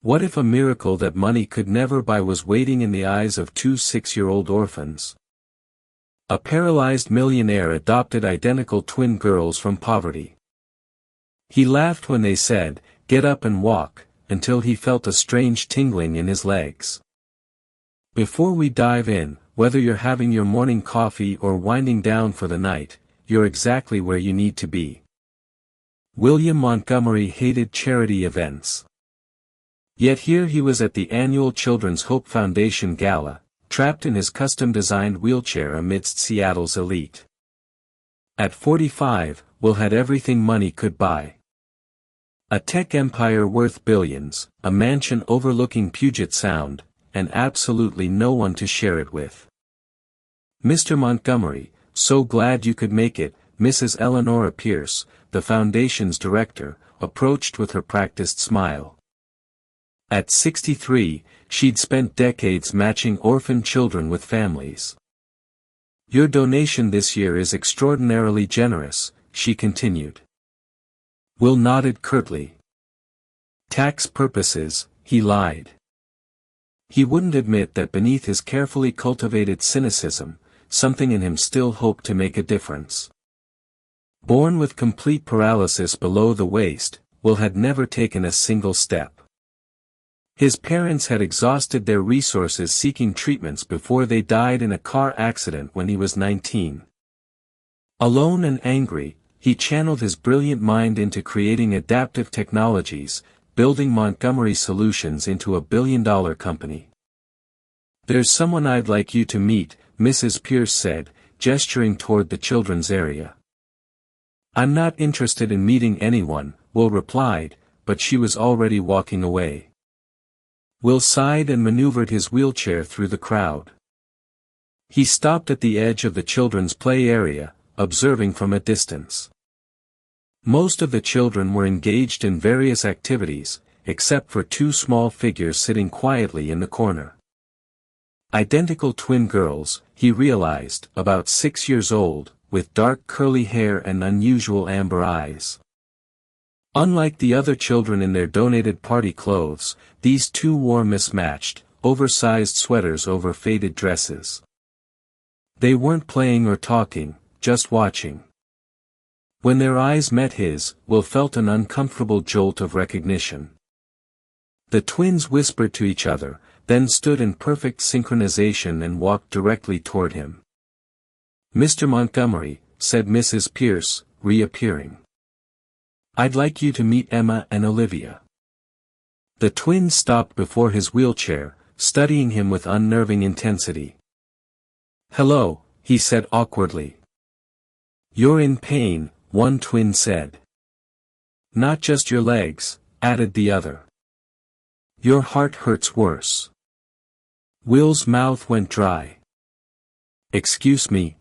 What if a miracle that money could never buy was waiting in the eyes of two 6-year-old orphans? A paralyzed millionaire adopted identical twin girls from poverty. He laughed when they said, "Get up and walk," until he felt a strange tingling in his legs. Before we dive in, whether you're having your morning coffee or winding down for the night, you're exactly where you need to be. William Montgomery hated charity events. Yet here he was at the annual Children's Hope Foundation Gala, trapped in his custom-designed wheelchair amidst Seattle's elite. At 45, Will had everything money could buy. A tech empire worth billions, a mansion overlooking Puget Sound, and absolutely no one to share it with. "Mr. Montgomery, so glad you could make it," Mrs. Eleanora Pierce, the foundation's director, approached with her practiced smile. At 63, she'd spent decades matching orphan children with families. "Your donation this year is extraordinarily generous," she continued. Will nodded curtly. "Tax purposes," he lied. He wouldn't admit that beneath his carefully cultivated cynicism, something in him still hoped to make a difference. Born with complete paralysis below the waist, Will had never taken a single step. His parents had exhausted their resources seeking treatments before they died in a car accident when he was 19. Alone and angry, he channeled his brilliant mind into creating adaptive technologies, building Montgomery Solutions into a billion-dollar company. "There's someone I'd like you to meet," Mrs. Pierce said, gesturing toward the children's area. "I'm not interested in meeting anyone," Will replied, but she was already walking away. Will sighed and maneuvered his wheelchair through the crowd. He stopped at the edge of the children's play area, observing from a distance. Most of the children were engaged in various activities, except for two small figures sitting quietly in the corner. Identical twin girls, he realized, about 6 years old, with dark curly hair and unusual amber eyes. Unlike the other children in their donated party clothes, these two wore mismatched, oversized sweaters over faded dresses. They weren't playing or talking, just watching. When their eyes met his, Will felt an uncomfortable jolt of recognition. The twins whispered to each other, then stood in perfect synchronization and walked directly toward him. "Mr. Montgomery," said Mrs. Pierce, reappearing. "I'd like you to meet Emma and Olivia." The twins stopped before his wheelchair, studying him with unnerving intensity. "Hello," he said awkwardly. "You're in pain," one twin said. "Not just your legs," added the other. "Your heart hurts worse." Will's mouth went dry. "Excuse me."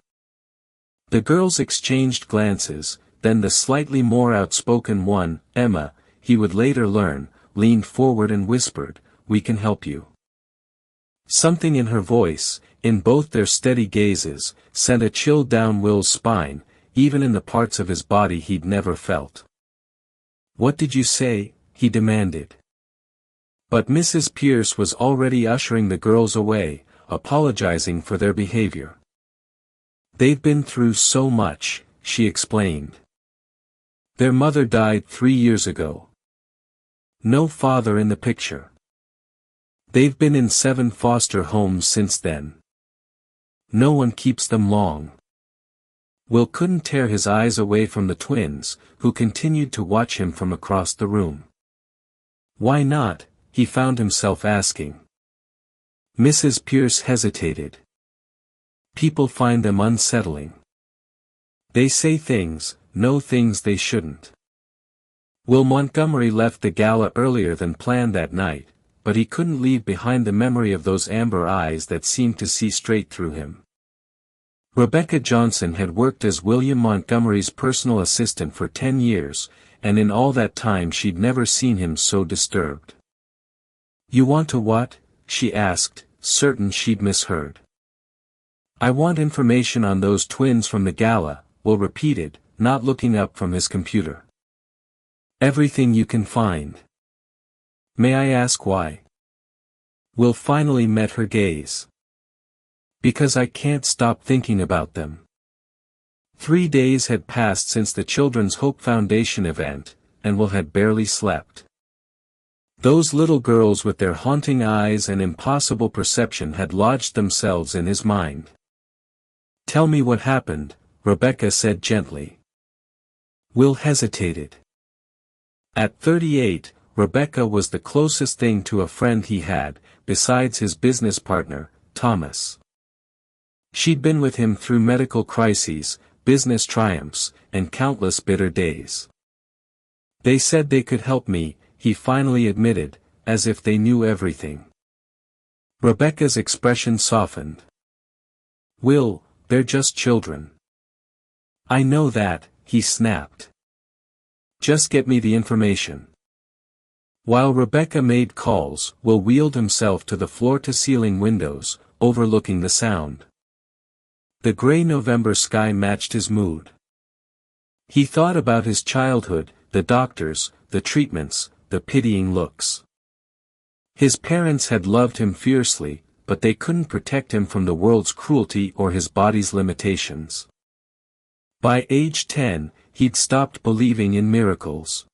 The girls exchanged glances, then the slightly more outspoken one, Emma, he would later learn, leaned forward and whispered, "We can help you." Something in her voice, in both their steady gazes, sent a chill down Will's spine, even in the parts of his body he'd never felt. "What did you say?" he demanded. But Mrs. Pierce was already ushering the girls away, apologizing for their behavior. "They've been through so much," she explained. "Their mother died 3 years ago. No father in the picture. They've been in 7 foster homes since then. No one keeps them long." Will couldn't tear his eyes away from the twins, who continued to watch him from across the room. "Why not?" he found himself asking. Mrs. Pierce hesitated. "People find them unsettling. They say things, know things they shouldn't." Will Montgomery left the gala earlier than planned that night, but he couldn't leave behind the memory of those amber eyes that seemed to see straight through him. Rebecca Johnson had worked as William Montgomery's personal assistant for 10 years, and in all that time she'd never seen him so disturbed. "You want to what?" she asked, certain she'd misheard. "I want information on those twins from the gala," Will repeated, not looking up from his computer. "Everything you can find." May I ask why? Will finally met her gaze. Because I can't stop thinking about them. 3 days had passed since the Children's Hope Foundation event, and Will had barely slept. Those little girls with their haunting eyes and impossible perception had lodged themselves in his mind. Tell me what happened, Rebecca said gently. Will hesitated. At 38, Rebecca was the closest thing to a friend he had, besides his business partner, Thomas. She'd been with him through medical crises, business triumphs, and countless bitter days. They said they could help me, he finally admitted, as if they knew everything. Rebecca's expression softened. Will, they're just children. I know that, he snapped. Just get me the information. While Rebecca made calls, Will wheeled himself to the floor-to-ceiling windows, overlooking the sound. The gray November sky matched his mood. He thought about his childhood, the doctors, the treatments, the pitying looks. His parents had loved him fiercely, but they couldn't protect him from the world's cruelty or his body's limitations. By age 10, he'd stopped believing in miracles.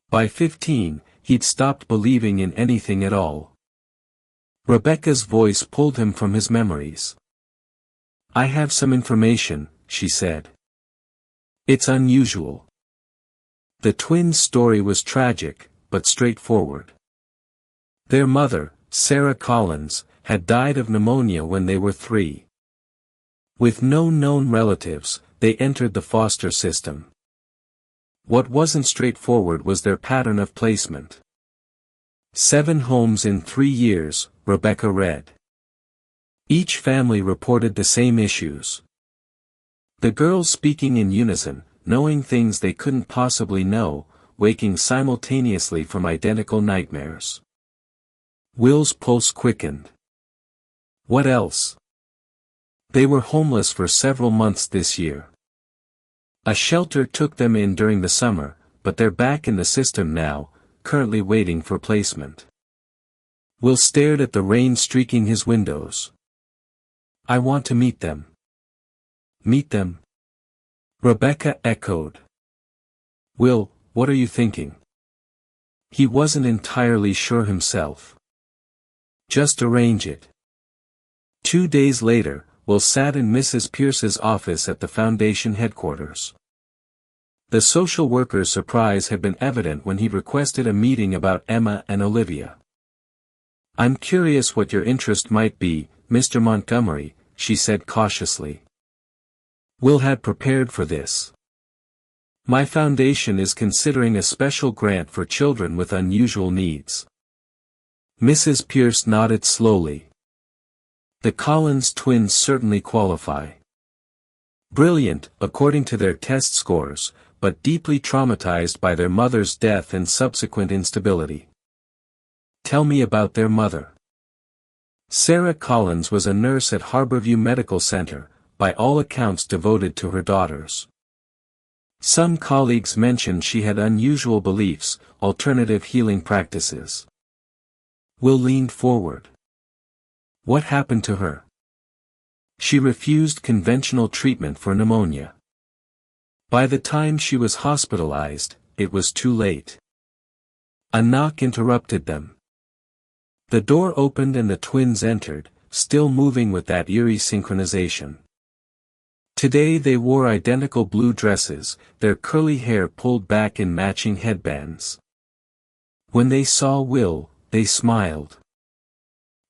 By 15, he'd stopped believing in anything at all. Rebecca's voice pulled him from his memories. I have some information, she said. It's unusual. The twins' story was tragic, but straightforward. Their mother, Sarah Collins, had died of pneumonia when they were 3. With no known relatives, they entered the foster system. What wasn't straightforward was their pattern of placement. 7 homes in 3 years, Rebecca read. Each family reported the same issues. The girls speaking in unison, knowing things they couldn't possibly know, waking simultaneously from identical nightmares. Will's pulse quickened. What else? They were homeless for several months this year. A shelter took them in during the summer, but they're back in the system now, currently waiting for placement. Will stared at the rain streaking his windows. I want to meet them. Meet them? Rebecca echoed. Will, what are you thinking? He wasn't entirely sure himself. Just arrange it. 2 days later, Will sat in Mrs. Pierce's office at the foundation headquarters. The social worker's surprise had been evident when he requested a meeting about Emma and Olivia. I'm curious what your interest might be, Mr. Montgomery, she said cautiously. Will had prepared for this. My foundation is considering a special grant for children with unusual needs. Mrs. Pierce nodded slowly. The Collins twins certainly qualify. Brilliant, according to their test scores, but deeply traumatized by their mother's death and subsequent instability. Tell me about their mother. Sarah Collins was a nurse at Harborview Medical Center, by all accounts devoted to her daughters. Some colleagues mentioned she had unusual beliefs, alternative healing practices. Will leaned forward. What happened to her? She refused conventional treatment for pneumonia. By the time she was hospitalized, it was too late. A knock interrupted them. The door opened and the twins entered, still moving with that eerie synchronization. Today they wore identical blue dresses, their curly hair pulled back in matching headbands. When they saw Will, they smiled.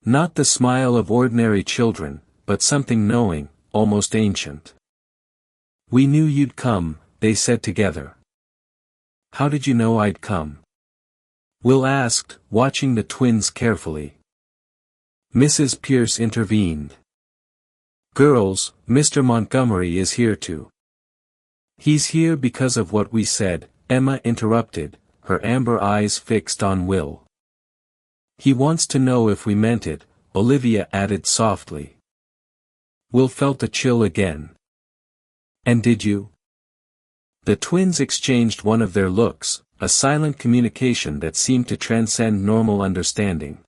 Not the smile of ordinary children, but something knowing, almost ancient. We knew you'd come, they said together. How did you know I'd come? Will asked, watching the twins carefully. Mrs. Pierce intervened. Girls, Mr. Montgomery is here too. He's here because of what we said, Emma interrupted, her amber eyes fixed on Will. He wants to know if we meant it, Olivia added softly. Will felt a chill again. And did you? The twins exchanged one of their looks, a silent communication that seemed to transcend normal understanding.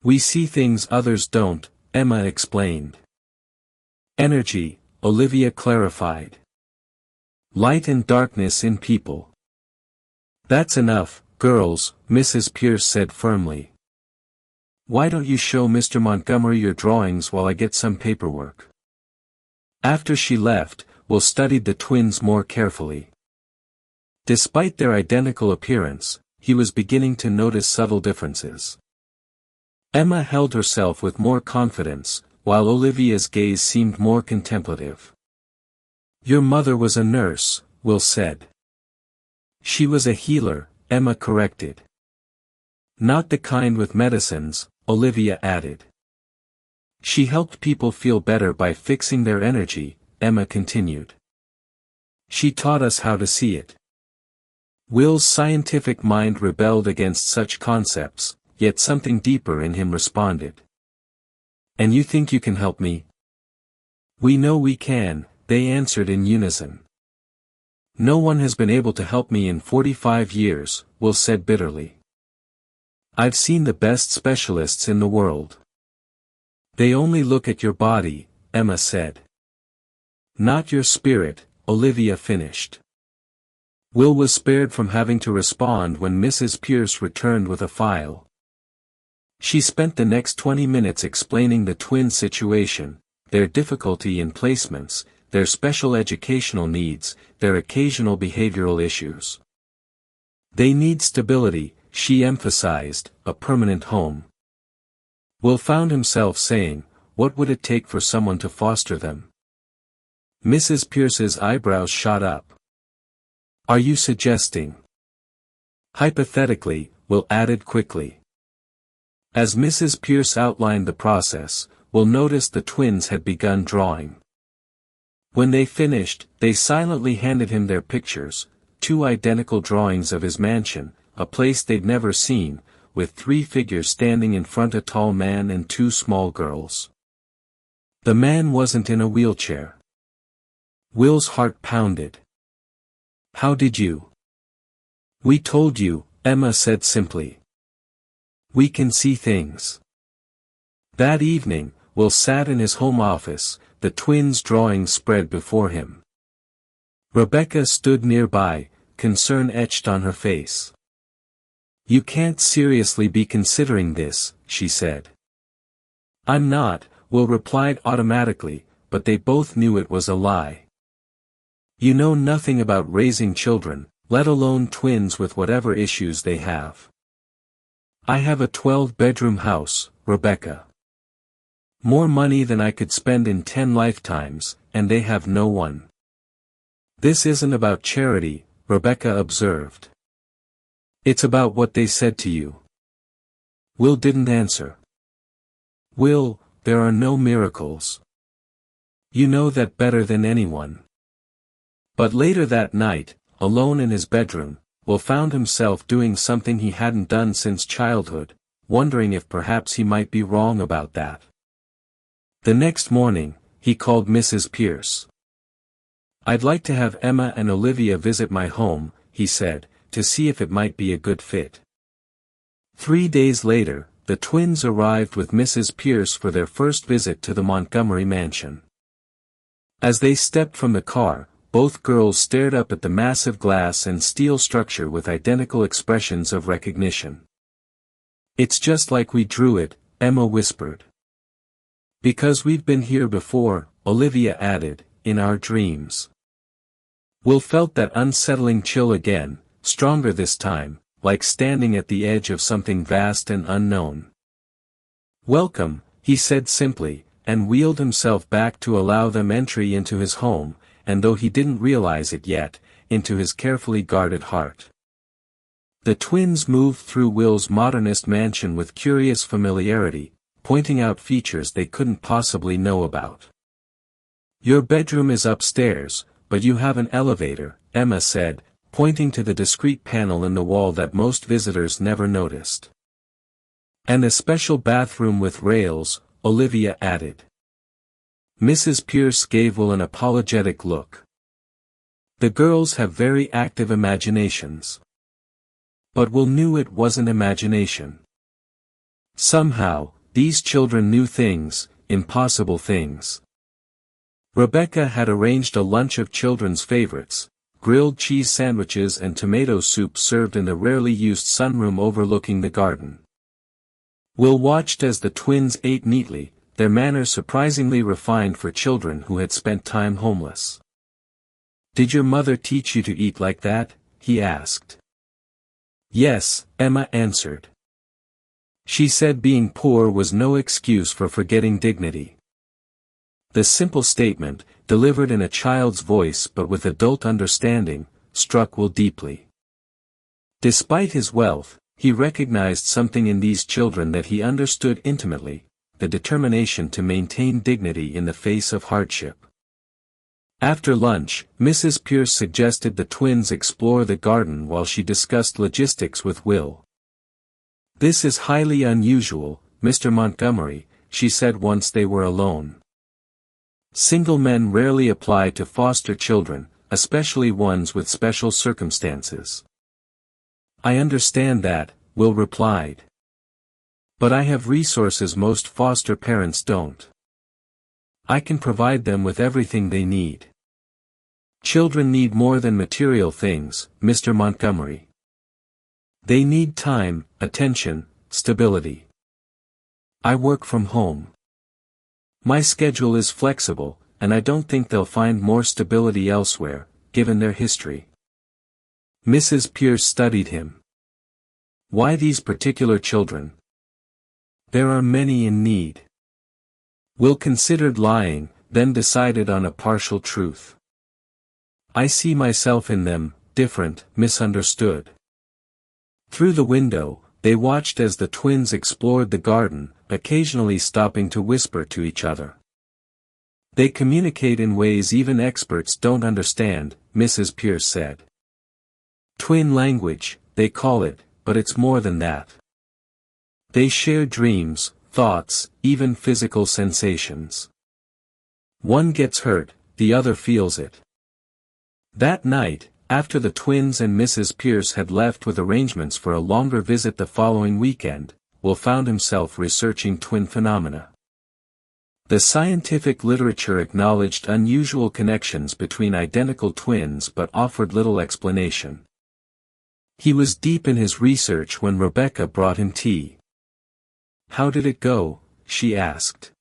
"We see things others don't," Emma explained. "Energy," Olivia clarified. "Light and darkness in people." "That's enough, girls," Mrs. Pierce said firmly. "Why don't you show Mr. Montgomery your drawings while I get some paperwork?" After she left, Will studied the twins more carefully. Despite their identical appearance, he was beginning to notice subtle differences. Emma held herself with more confidence, while Olivia's gaze seemed more contemplative. "Your mother was a nurse," Will said. "She was a healer," Emma corrected. "Not the kind with medicines," Olivia added. "She helped people feel better by fixing their energy," Emma continued. "She taught us how to see it." Will's scientific mind rebelled against such concepts, yet something deeper in him responded. "And you think you can help me?" "We know we can," they answered in unison. "No one has been able to help me in 45 years, Will said bitterly. "I've seen the best specialists in the world. They only look at your body," Emma said. "Not your spirit," Olivia finished. Will was spared from having to respond when Mrs. Pierce returned with a file. She spent the next 20 minutes explaining the twin situation, their difficulty in placements, their special educational needs, their occasional behavioral issues. "They need stability," she emphasized, "a permanent home." Will found himself saying, "What would it take for someone to foster them?" Mrs. Pierce's eyebrows shot up. "Are you suggesting?" "Hypothetically," Will added quickly. As Mrs. Pierce outlined the process, Will noticed the twins had begun drawing. When they finished, they silently handed him their pictures, 2 identical drawings of his mansion, a place they'd never seen, with 3 figures standing in front, a tall man and 2 small girls. The man wasn't in a wheelchair. Will's heart pounded. "How did you?" "We told you," Emma said simply. "We can see things." That evening, Will sat in his home office, the twins' drawings spread before him. Rebecca stood nearby, concern etched on her face. "You can't seriously be considering this," she said. "I'm not," Will replied automatically, but they both knew it was a lie. "You know nothing about raising children, let alone twins with whatever issues they have." "I have a 12-bedroom house, Rebecca. More money than I could spend in 10 lifetimes, and they have no one." "This isn't about charity," Rebecca observed. "It's about what they said to you." Will didn't answer. "Will, there are no miracles. You know that better than anyone." But later that night, alone in his bedroom, Will found himself doing something he hadn't done since childhood, wondering if perhaps he might be wrong about that. The next morning, he called Mrs. Pierce. "I'd like to have Emma and Olivia visit my home," he said, "to see if it might be a good fit." 3 days later, the twins arrived with Mrs. Pierce for their first visit to the Montgomery mansion. As they stepped from the car, both girls stared up at the massive glass and steel structure with identical expressions of recognition. "It's just like we drew it," Emma whispered. "Because we've been here before," Olivia added, "in our dreams." Will felt that unsettling chill again, stronger this time, like standing at the edge of something vast and unknown. "Welcome," he said simply, and wheeled himself back to allow them entry into his home, and though he didn't realize it yet, into his carefully guarded heart. The twins moved through Will's modernist mansion with curious familiarity, pointing out features they couldn't possibly know about. "Your bedroom is upstairs, but you have an elevator," Emma said, pointing to the discreet panel in the wall that most visitors never noticed. "And a special bathroom with rails," Olivia added. Mrs. Pierce gave Will an apologetic look. "The girls have very active imaginations. But Will knew it wasn't imagination. Somehow, these children knew things, impossible things. Rebecca had arranged a lunch of children's favorites, grilled cheese sandwiches and tomato soup served in the rarely used sunroom overlooking the garden. Will watched as the twins ate neatly, their manners surprisingly refined for children who had spent time homeless. "Did your mother teach you to eat like that?" he asked. "Yes," Emma answered. "She said being poor was no excuse for forgetting dignity." The simple statement, delivered in a child's voice but with adult understanding, struck Will deeply. Despite his wealth, he recognized something in these children that he understood intimately, the determination to maintain dignity in the face of hardship. After lunch, Mrs. Pierce suggested the twins explore the garden while she discussed logistics with Will. "This is highly unusual, Mr. Montgomery," she said once they were alone. "Single men rarely apply to foster children, especially ones with special circumstances." "I understand that," Will replied. "But I have resources most foster parents don't. I can provide them with everything they need." "Children need more than material things, Mr. Montgomery. They need time, attention, stability. I work from home. My schedule is flexible, and I don't think they'll find more stability elsewhere, given their history." Mrs. Pierce studied him. "Why these particular children?" "There are many in need." Will considered lying, then decided on a partial truth. "I see myself in them, different, misunderstood." Through the window, they watched as the twins explored the garden, occasionally stopping to whisper to each other. "They communicate in ways even experts don't understand," Mrs. Pierce said. "Twin language, they call it, but it's more than that. They share dreams, thoughts, even physical sensations. One gets hurt, the other feels it." That night, after the twins and Mrs. Pierce had left with arrangements for a longer visit the following weekend, Will found himself researching twin phenomena. The scientific literature acknowledged unusual connections between identical twins but offered little explanation. He was deep in his research when Rebecca brought him tea. "How did it go?" she asked.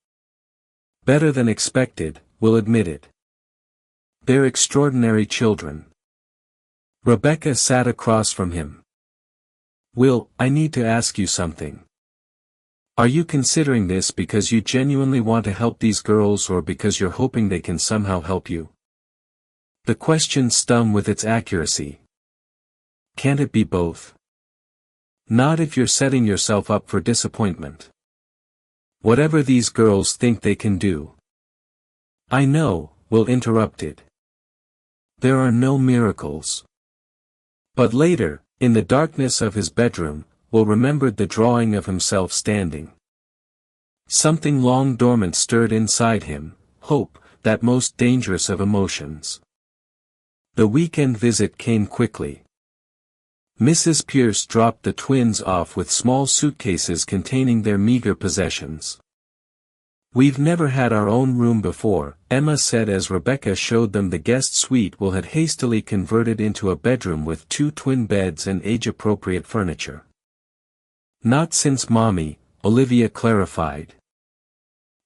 "Better than expected," Will admitted. "They're extraordinary children." Rebecca sat across from him. "Will, I need to ask you something. Are you considering this because you genuinely want to help these girls or because you're hoping they can somehow help you?" The question stung with its accuracy. "Can't it be both?" "Not if you're setting yourself up for disappointment. Whatever these girls think they can do." "I know," Will interrupted. "There are no miracles." But later, in the darkness of his bedroom, Will remembered the drawing of himself standing. Something long dormant stirred inside him, hope, that most dangerous of emotions. The weekend visit came quickly. Mrs. Pierce dropped the twins off with small suitcases containing their meager possessions. "We've never had our own room before," Emma said as Rebecca showed them the guest suite Will had hastily converted into a bedroom with 2 twin beds and age-appropriate furniture. "Not since Mommy," Olivia clarified.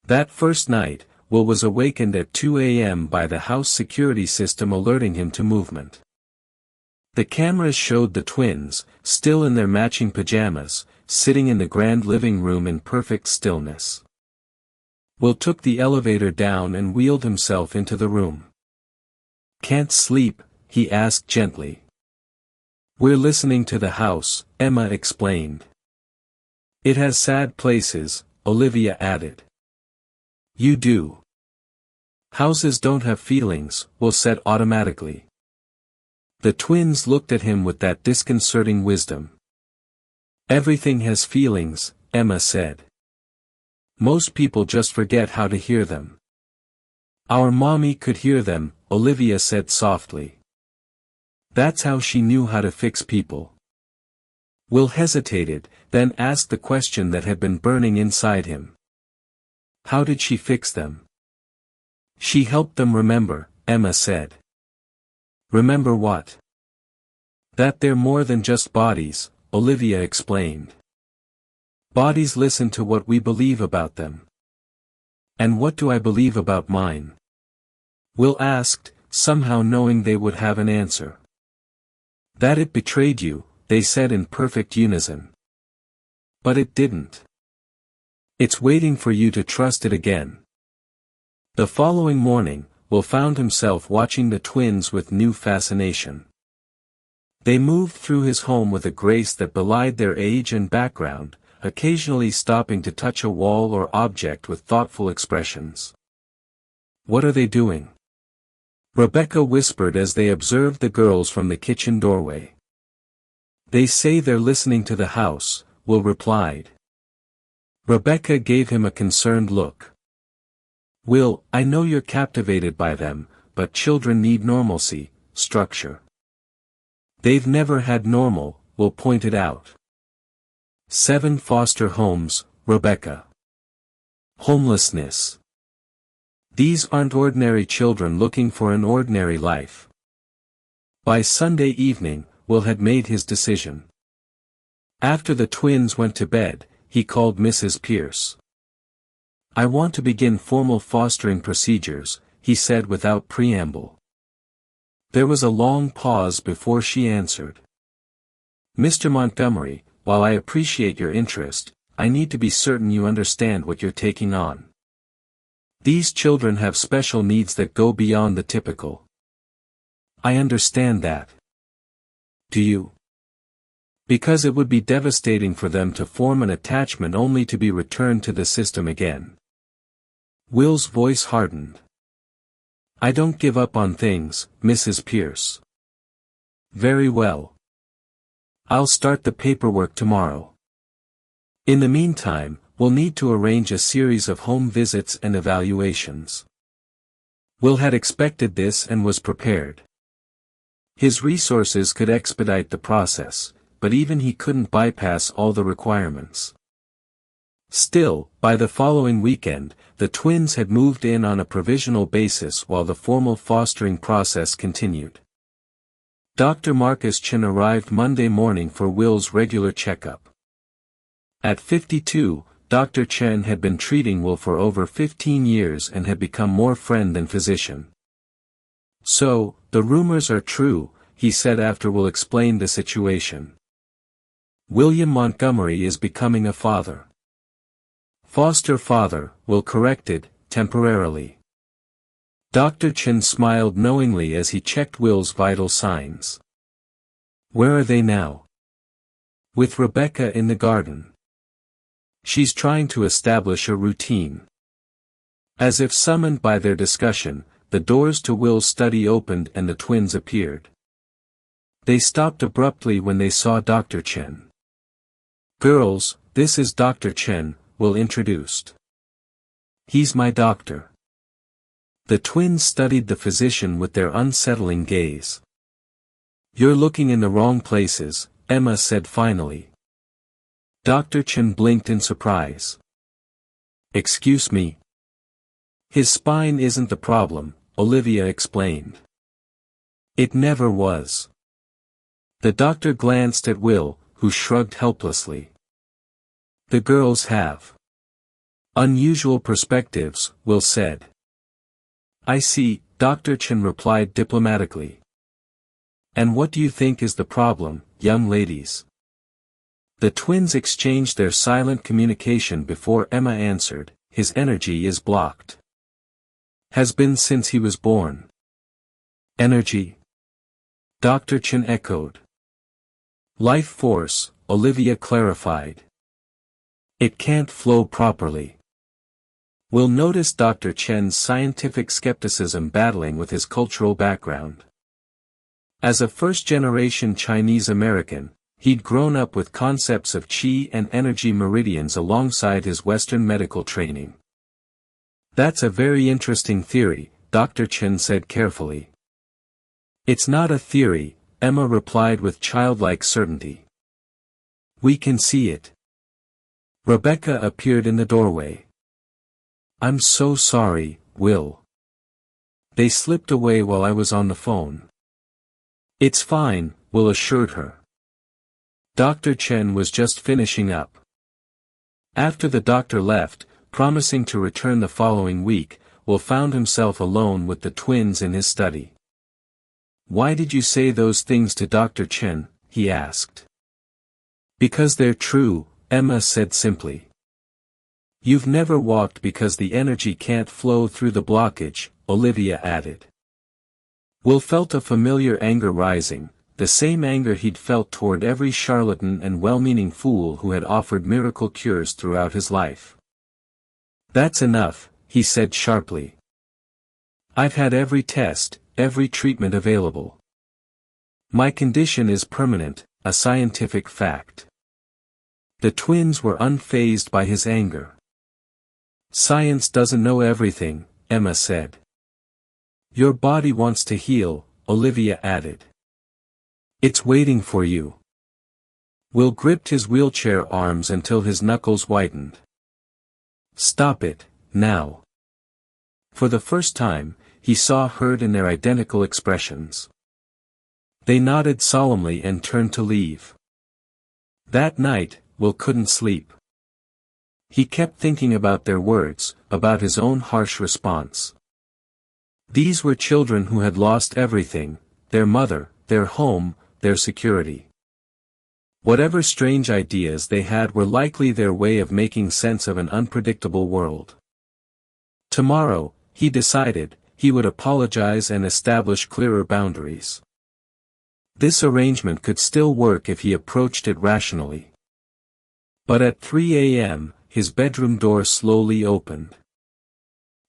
That first night, Will was awakened at 2 a.m. by the house security system alerting him to movement. The cameras showed the twins, still in their matching pajamas, sitting in the grand living room in perfect stillness. Will took the elevator down and wheeled himself into the room. "Can't sleep?" he asked gently. "We're listening to the house," Emma explained. "It has sad places," Olivia added. "You do." "Houses don't have feelings," Will said automatically. The twins looked at him with that disconcerting wisdom. "Everything has feelings," Emma said. "Most people just forget how to hear them." "Our mommy could hear them," Olivia said softly. "That's how she knew how to fix people." Will hesitated, then asked the question that had been burning inside him. How did she fix them? She helped them remember, Emma said. Remember what? That they're more than just bodies, Olivia explained. Bodies listen to what we believe about them. And what do I believe about mine? Will asked, somehow knowing they would have an answer. That it betrayed you, they said in perfect unison. But it didn't. It's waiting for you to trust it again. The following morning, Will found himself watching the twins with new fascination. They moved through his home with a grace that belied their age and background, occasionally stopping to touch a wall or object with thoughtful expressions. What are they doing? Rebecca whispered as they observed the girls from the kitchen doorway. They say they're listening to the house, Will replied. Rebecca gave him a concerned look. Will, I know you're captivated by them, but children need normalcy, structure. They've never had normal, Will pointed out. 7 foster homes, Rebecca. Homelessness. These aren't ordinary children looking for an ordinary life. By Sunday evening, Will had made his decision. After the twins went to bed, he called Mrs. Pierce. I want to begin formal fostering procedures, he said without preamble. There was a long pause before she answered. Mr. Montgomery, while I appreciate your interest, I need to be certain you understand what you're taking on. These children have special needs that go beyond the typical. I understand that. Do you? Because it would be devastating for them to form an attachment only to be returned to the system again. Will's voice hardened. I don't give up on things, Mrs. Pierce. Very well. I'll start the paperwork tomorrow. In the meantime, we'll need to arrange a series of home visits and evaluations. Will had expected this and was prepared. His resources could expedite the process, but even he couldn't bypass all the requirements. Still, by the following weekend, the twins had moved in on a provisional basis while the formal fostering process continued. Dr. Marcus Chen arrived Monday morning for Will's regular checkup. At 52, Dr. Chen had been treating Will for over 15 years and had become more friend than physician. So, the rumors are true, he said after Will explained the situation. William Montgomery is becoming a father. Foster father, Will corrected, temporarily. Dr. Chen smiled knowingly as he checked Will's vital signs. Where are they now? With Rebecca in the garden. She's trying to establish a routine. As if summoned by their discussion, the doors to Will's study opened and the twins appeared. They stopped abruptly when they saw Dr. Chen. Girls, this is Dr. Chen, Will introduced. He's my doctor. The twins studied the physician with their unsettling gaze. You're looking in the wrong places, Emma said finally. Dr. Chen blinked in surprise. Excuse me? His spine isn't the problem, Olivia explained. It never was. The doctor glanced at Will, who shrugged helplessly. The girls have unusual perspectives, Will said. I see, Dr. Chen replied diplomatically. And what do you think is the problem, young ladies? The twins exchanged their silent communication before Emma answered, his energy is blocked. Has been since he was born. Energy? Dr. Chen echoed. Life force, Olivia clarified. It can't flow properly. Will noticed Dr. Chen's scientific skepticism battling with his cultural background. As a first-generation Chinese American, he'd grown up with concepts of qi and energy meridians alongside his Western medical training. That's a very interesting theory, Dr. Chen said carefully. It's not a theory, Emma replied with childlike certainty. We can see it. Rebecca appeared in the doorway. I'm so sorry, Will. They slipped away while I was on the phone. It's fine, Will assured her. Dr. Chen was just finishing up. After the doctor left, promising to return the following week, Will found himself alone with the twins in his study. Why did you say those things to Dr. Chen? He asked. Because they're true, Emma said simply. You've never walked because the energy can't flow through the blockage, Olivia added. Will felt a familiar anger rising, the same anger he'd felt toward every charlatan and well-meaning fool who had offered miracle cures throughout his life. That's enough, he said sharply. I've had every test, every treatment available. My condition is permanent, a scientific fact. The twins were unfazed by his anger. Science doesn't know everything, Emma said. Your body wants to heal, Olivia added. It's waiting for you. Will gripped his wheelchair arms until his knuckles whitened. Stop it, now. For the first time, he saw hurt in their identical expressions. They nodded solemnly and turned to leave. That night, Will couldn't sleep. He kept thinking about their words, about his own harsh response. These were children who had lost everything, their mother, their home, their security. Whatever strange ideas they had were likely their way of making sense of an unpredictable world. Tomorrow, he decided, he would apologize and establish clearer boundaries. This arrangement could still work if he approached it rationally. But at 3 a.m., his bedroom door slowly opened.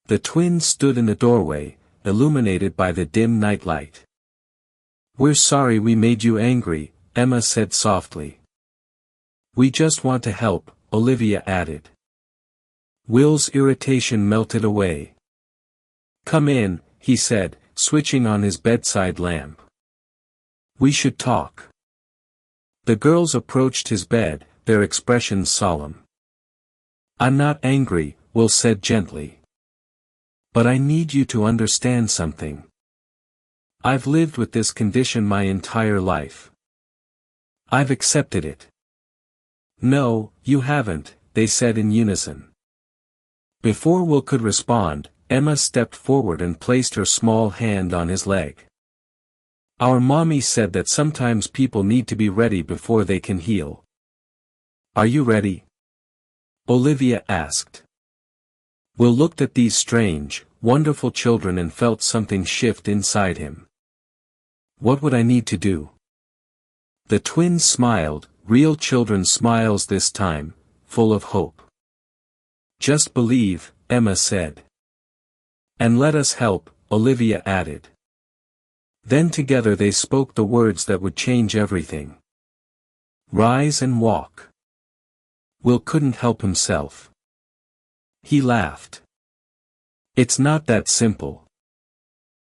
The twins stood in the doorway, illuminated by the dim nightlight. We're sorry we made you angry, Emma said softly. We just want to help, Olivia added. Will's irritation melted away. Come in, he said, switching on his bedside lamp. We should talk. The girls approached his bed, their expressions solemn. I'm not angry, Will said gently. But I need you to understand something. I've lived with this condition my entire life. I've accepted it. No, you haven't, they said in unison. Before Will could respond, Emma stepped forward and placed her small hand on his leg. Our mommy said that sometimes people need to be ready before they can heal. Are you ready? Olivia asked. Will looked at these strange, wonderful children and felt something shift inside him. What would I need to do? The twins smiled, real children's smiles this time, full of hope. Just believe, Emma said. And let us help, Olivia added. Then together they spoke the words that would change everything. Rise and walk. Will couldn't help himself. He laughed. It's not that simple.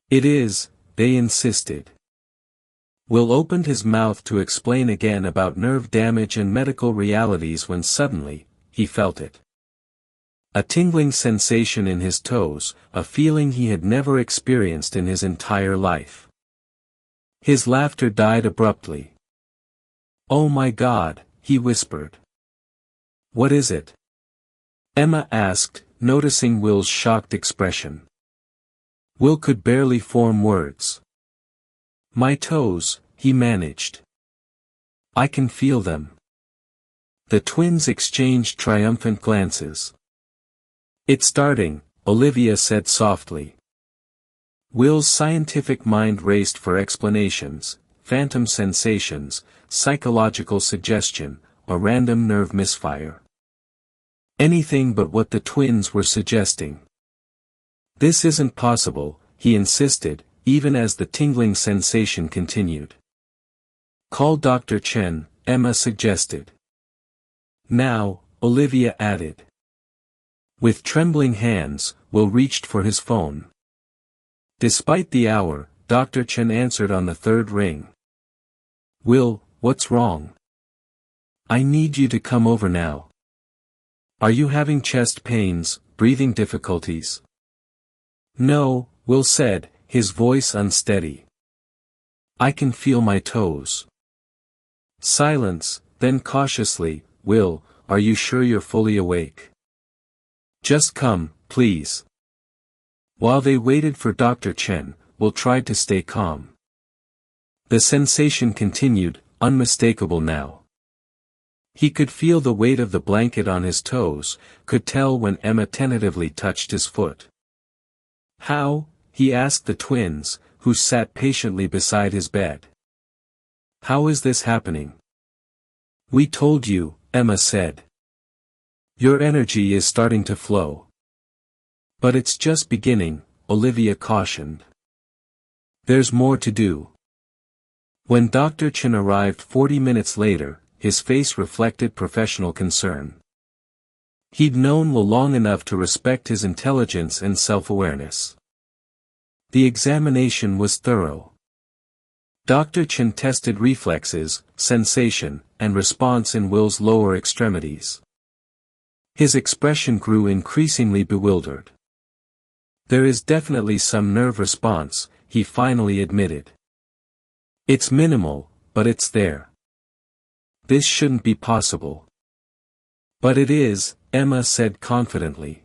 It is, they insisted. Will opened his mouth to explain again about nerve damage and medical realities when suddenly, he felt it. A tingling sensation in his toes, a feeling he had never experienced in his entire life. His laughter died abruptly. Oh my God, he whispered. What is it? Emma asked, noticing Will's shocked expression. Will could barely form words. My toes, he managed. I can feel them. The twins exchanged triumphant glances. It's starting, Olivia said softly. Will's scientific mind raced for explanations, phantom sensations, psychological suggestion, a random nerve misfire. Anything but what the twins were suggesting. This isn't possible, he insisted, even as the tingling sensation continued. Call Dr. Chen, Emma suggested. Now, Olivia added. With trembling hands, Will reached for his phone. Despite the hour, Dr. Chen answered on the third ring. Will, what's wrong? I need you to come over now. Are you having chest pains, breathing difficulties? No, Will said, his voice unsteady. I can feel my toes. Silence, then cautiously, Will, are you sure you're fully awake? Just come, please. While they waited for Dr. Chen, Will tried to stay calm. The sensation continued, unmistakable now. He could feel the weight of the blanket on his toes, could tell when Emma tentatively touched his foot. How? He asked the twins, who sat patiently beside his bed. How is this happening? We told you, Emma said. Your energy is starting to flow. But it's just beginning, Olivia cautioned. There's more to do. When Dr. Chen arrived 40 minutes later, his face reflected professional concern. He'd known Will long enough to respect his intelligence and self-awareness. The examination was thorough. Dr. Chen tested reflexes, sensation, and response in Will's lower extremities. His expression grew increasingly bewildered. There is definitely some nerve response, he finally admitted. It's minimal, but it's there. This shouldn't be possible. But it is, Emma said confidently.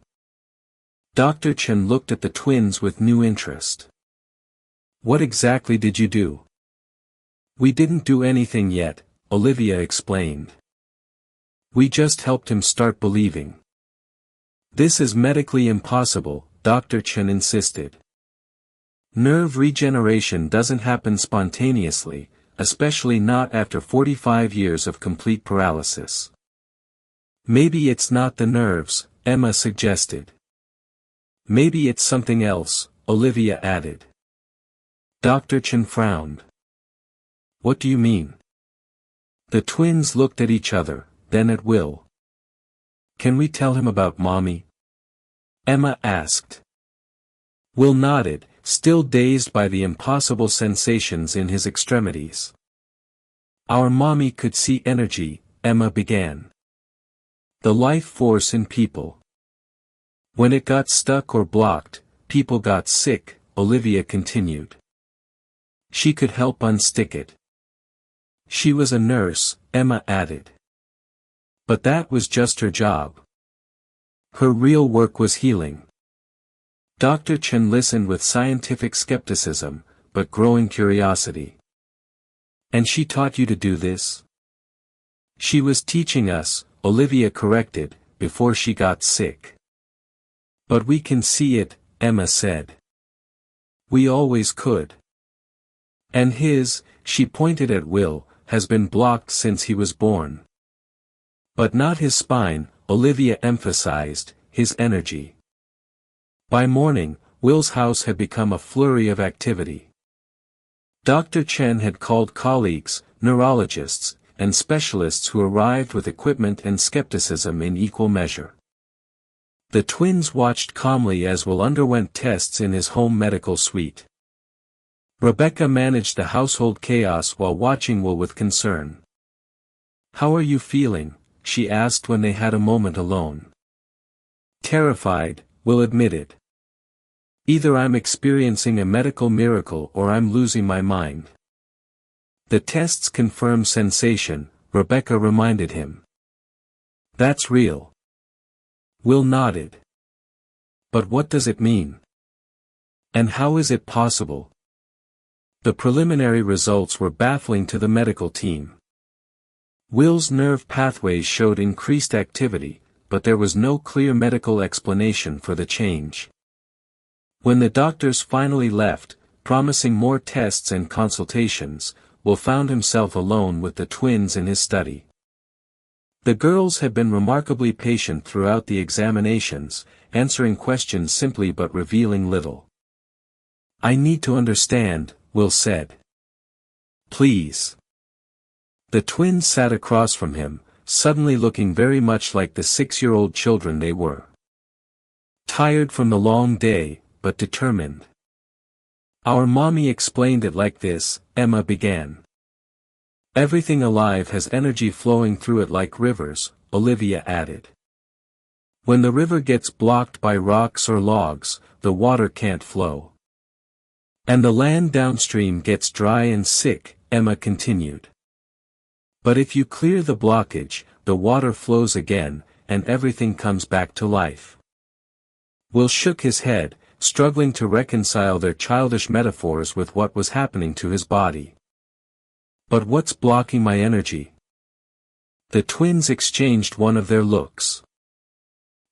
Dr. Chen looked at the twins with new interest. What exactly did you do? We didn't do anything yet, Olivia explained. We just helped him start believing. This is medically impossible, Dr. Chen insisted. Nerve regeneration doesn't happen spontaneously, especially not after 45 years of complete paralysis. Maybe it's not the nerves, Emma suggested. Maybe it's something else, Olivia added. Dr. Chen frowned. What do you mean? The twins looked at each other, then at Will. Can we tell him about Mommy? Emma asked. Will nodded, still dazed by the impossible sensations in his extremities. Our Mommy could see energy, Emma began. The life force in people. When it got stuck or blocked, people got sick, Olivia continued. She could help unstick it. She was a nurse, Emma added. But that was just her job. Her real work was healing. Dr. Chen listened with scientific skepticism, but growing curiosity. And she taught you to do this? She was teaching us, Olivia corrected, before she got sick. But we can see it, Emma said. We always could. And his, she pointed at Will, has been blocked since he was born. But not his spine, Olivia emphasized, his energy. By morning, Will's house had become a flurry of activity. Dr. Chen had called colleagues, neurologists, and specialists who arrived with equipment and skepticism in equal measure. The twins watched calmly as Will underwent tests in his home medical suite. Rebecca managed the household chaos while watching Will with concern. How are you feeling? She asked when they had a moment alone. Terrified, Will admitted. Either I'm experiencing a medical miracle or I'm losing my mind. The tests confirm sensation, Rebecca reminded him. That's real. Will nodded. But what does it mean? And how is it possible? The preliminary results were baffling to the medical team. Will's nerve pathways showed increased activity, but there was no clear medical explanation for the change. When the doctors finally left, promising more tests and consultations, Will found himself alone with the twins in his study. The girls had been remarkably patient throughout the examinations, answering questions simply but revealing little. I need to understand, Will said. Please. The twins sat across from him, suddenly looking very much like the 6-year-old children they were. Tired from the long day, but determined. Our mommy explained it like this, Emma began. Everything alive has energy flowing through it like rivers, Olivia added. When the river gets blocked by rocks or logs, the water can't flow. And the land downstream gets dry and sick, Emma continued. But if you clear the blockage, the water flows again, and everything comes back to life. Will shook his head, struggling to reconcile their childish metaphors with what was happening to his body. But what's blocking my energy? The twins exchanged one of their looks.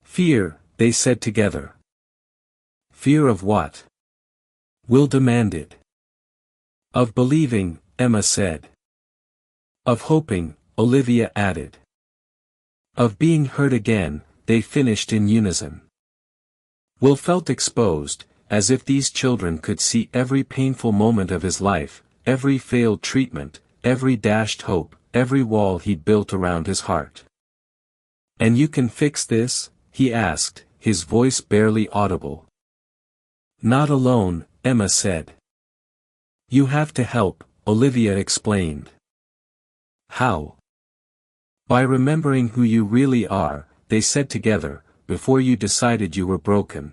Fear, they said together. Fear of what? Will demanded. Of believing, Emma said. Of hoping, Olivia added. Of being hurt again, they finished in unison. Will felt exposed, as if these children could see every painful moment of his life, every failed treatment, every dashed hope, every wall he'd built around his heart. And you can fix this? He asked, his voice barely audible. Not alone, Emma said. You have to help, Olivia explained. How? By remembering who you really are, they said together, before you decided you were broken.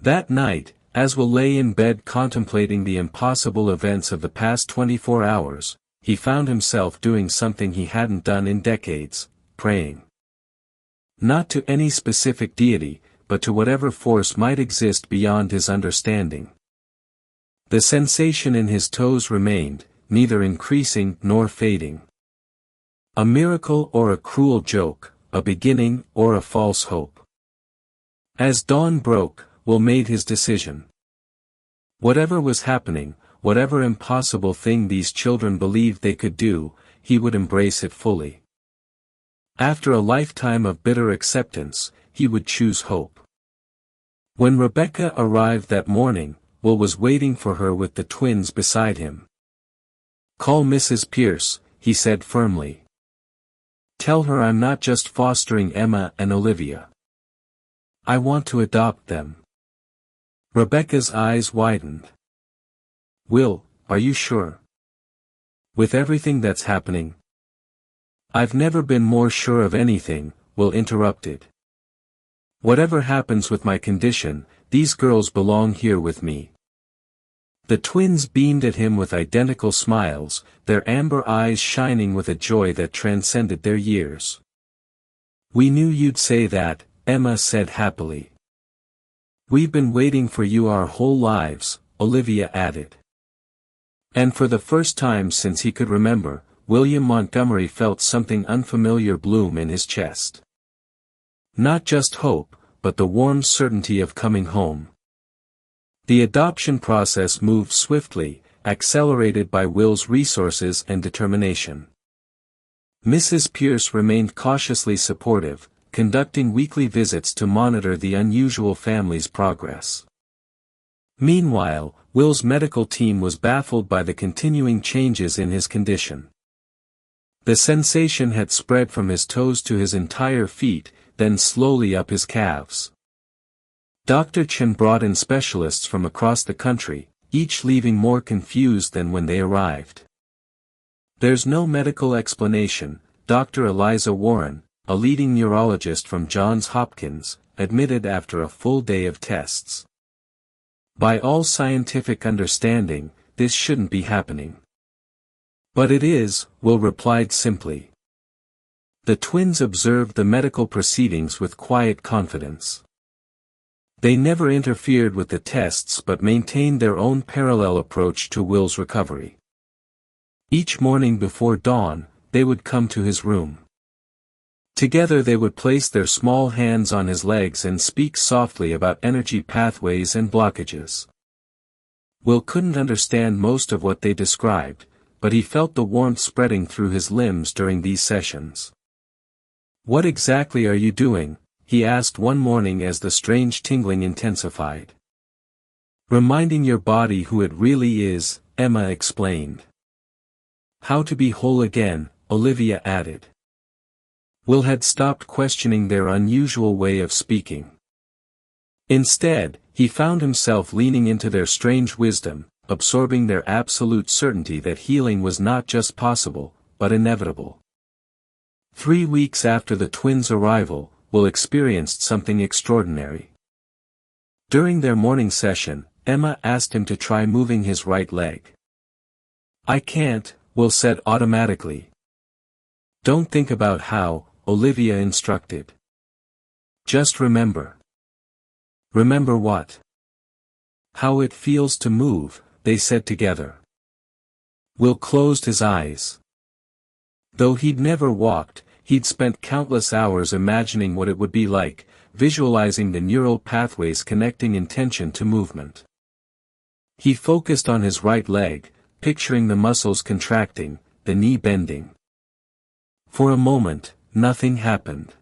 That night, as Will lay in bed contemplating the impossible events of the past 24 hours, he found himself doing something he hadn't done in decades, praying. Not to any specific deity, but to whatever force might exist beyond his understanding. The sensation in his toes remained, neither increasing nor fading. A miracle or a cruel joke, a beginning or a false hope. As dawn broke, Will made his decision. Whatever was happening, whatever impossible thing these children believed they could do, he would embrace it fully. After a lifetime of bitter acceptance, he would choose hope. When Rebecca arrived that morning, Will was waiting for her with the twins beside him. Call Mrs. Pierce, he said firmly. Tell her I'm not just fostering Emma and Olivia. I want to adopt them. Rebecca's eyes widened. Will, are you sure? With everything that's happening? I've never been more sure of anything, Will interrupted. Whatever happens with my condition, these girls belong here with me. The twins beamed at him with identical smiles, their amber eyes shining with a joy that transcended their years. We knew you'd say that, Emma said happily. We've been waiting for you our whole lives, Olivia added. And for the first time since he could remember, William Montgomery felt something unfamiliar bloom in his chest. Not just hope, but the warm certainty of coming home. The adoption process moved swiftly, accelerated by Will's resources and determination. Mrs. Pierce remained cautiously supportive, conducting weekly visits to monitor the unusual family's progress. Meanwhile, Will's medical team was baffled by the continuing changes in his condition. The sensation had spread from his toes to his entire feet, then slowly up his calves. Dr. Chen brought in specialists from across the country, each leaving more confused than when they arrived. There's no medical explanation, Dr. Eliza Warren, a leading neurologist from Johns Hopkins, admitted after a full day of tests. By all scientific understanding, this shouldn't be happening. But it is, Will replied simply. The twins observed the medical proceedings with quiet confidence. They never interfered with the tests but maintained their own parallel approach to Will's recovery. Each morning before dawn, they would come to his room. Together they would place their small hands on his legs and speak softly about energy pathways and blockages. Will couldn't understand most of what they described, but he felt the warmth spreading through his limbs during these sessions. What exactly are you doing? He asked one morning as the strange tingling intensified. Reminding your body who it really is, Emma explained. How to be whole again, Olivia added. Will had stopped questioning their unusual way of speaking. Instead, he found himself leaning into their strange wisdom, absorbing their absolute certainty that healing was not just possible, but inevitable. 3 weeks after the twins' arrival, Will experienced something extraordinary. During their morning session, Emma asked him to try moving his right leg. "I can't," Will said automatically. "Don't think about how," Olivia instructed. "Just remember." "Remember what?" "How it feels to move," they said together. Will closed his eyes. Though he'd never walked, he'd spent countless hours imagining what it would be like, visualizing the neural pathways connecting intention to movement. He focused on his right leg, picturing the muscles contracting, the knee bending. For a moment, nothing happened.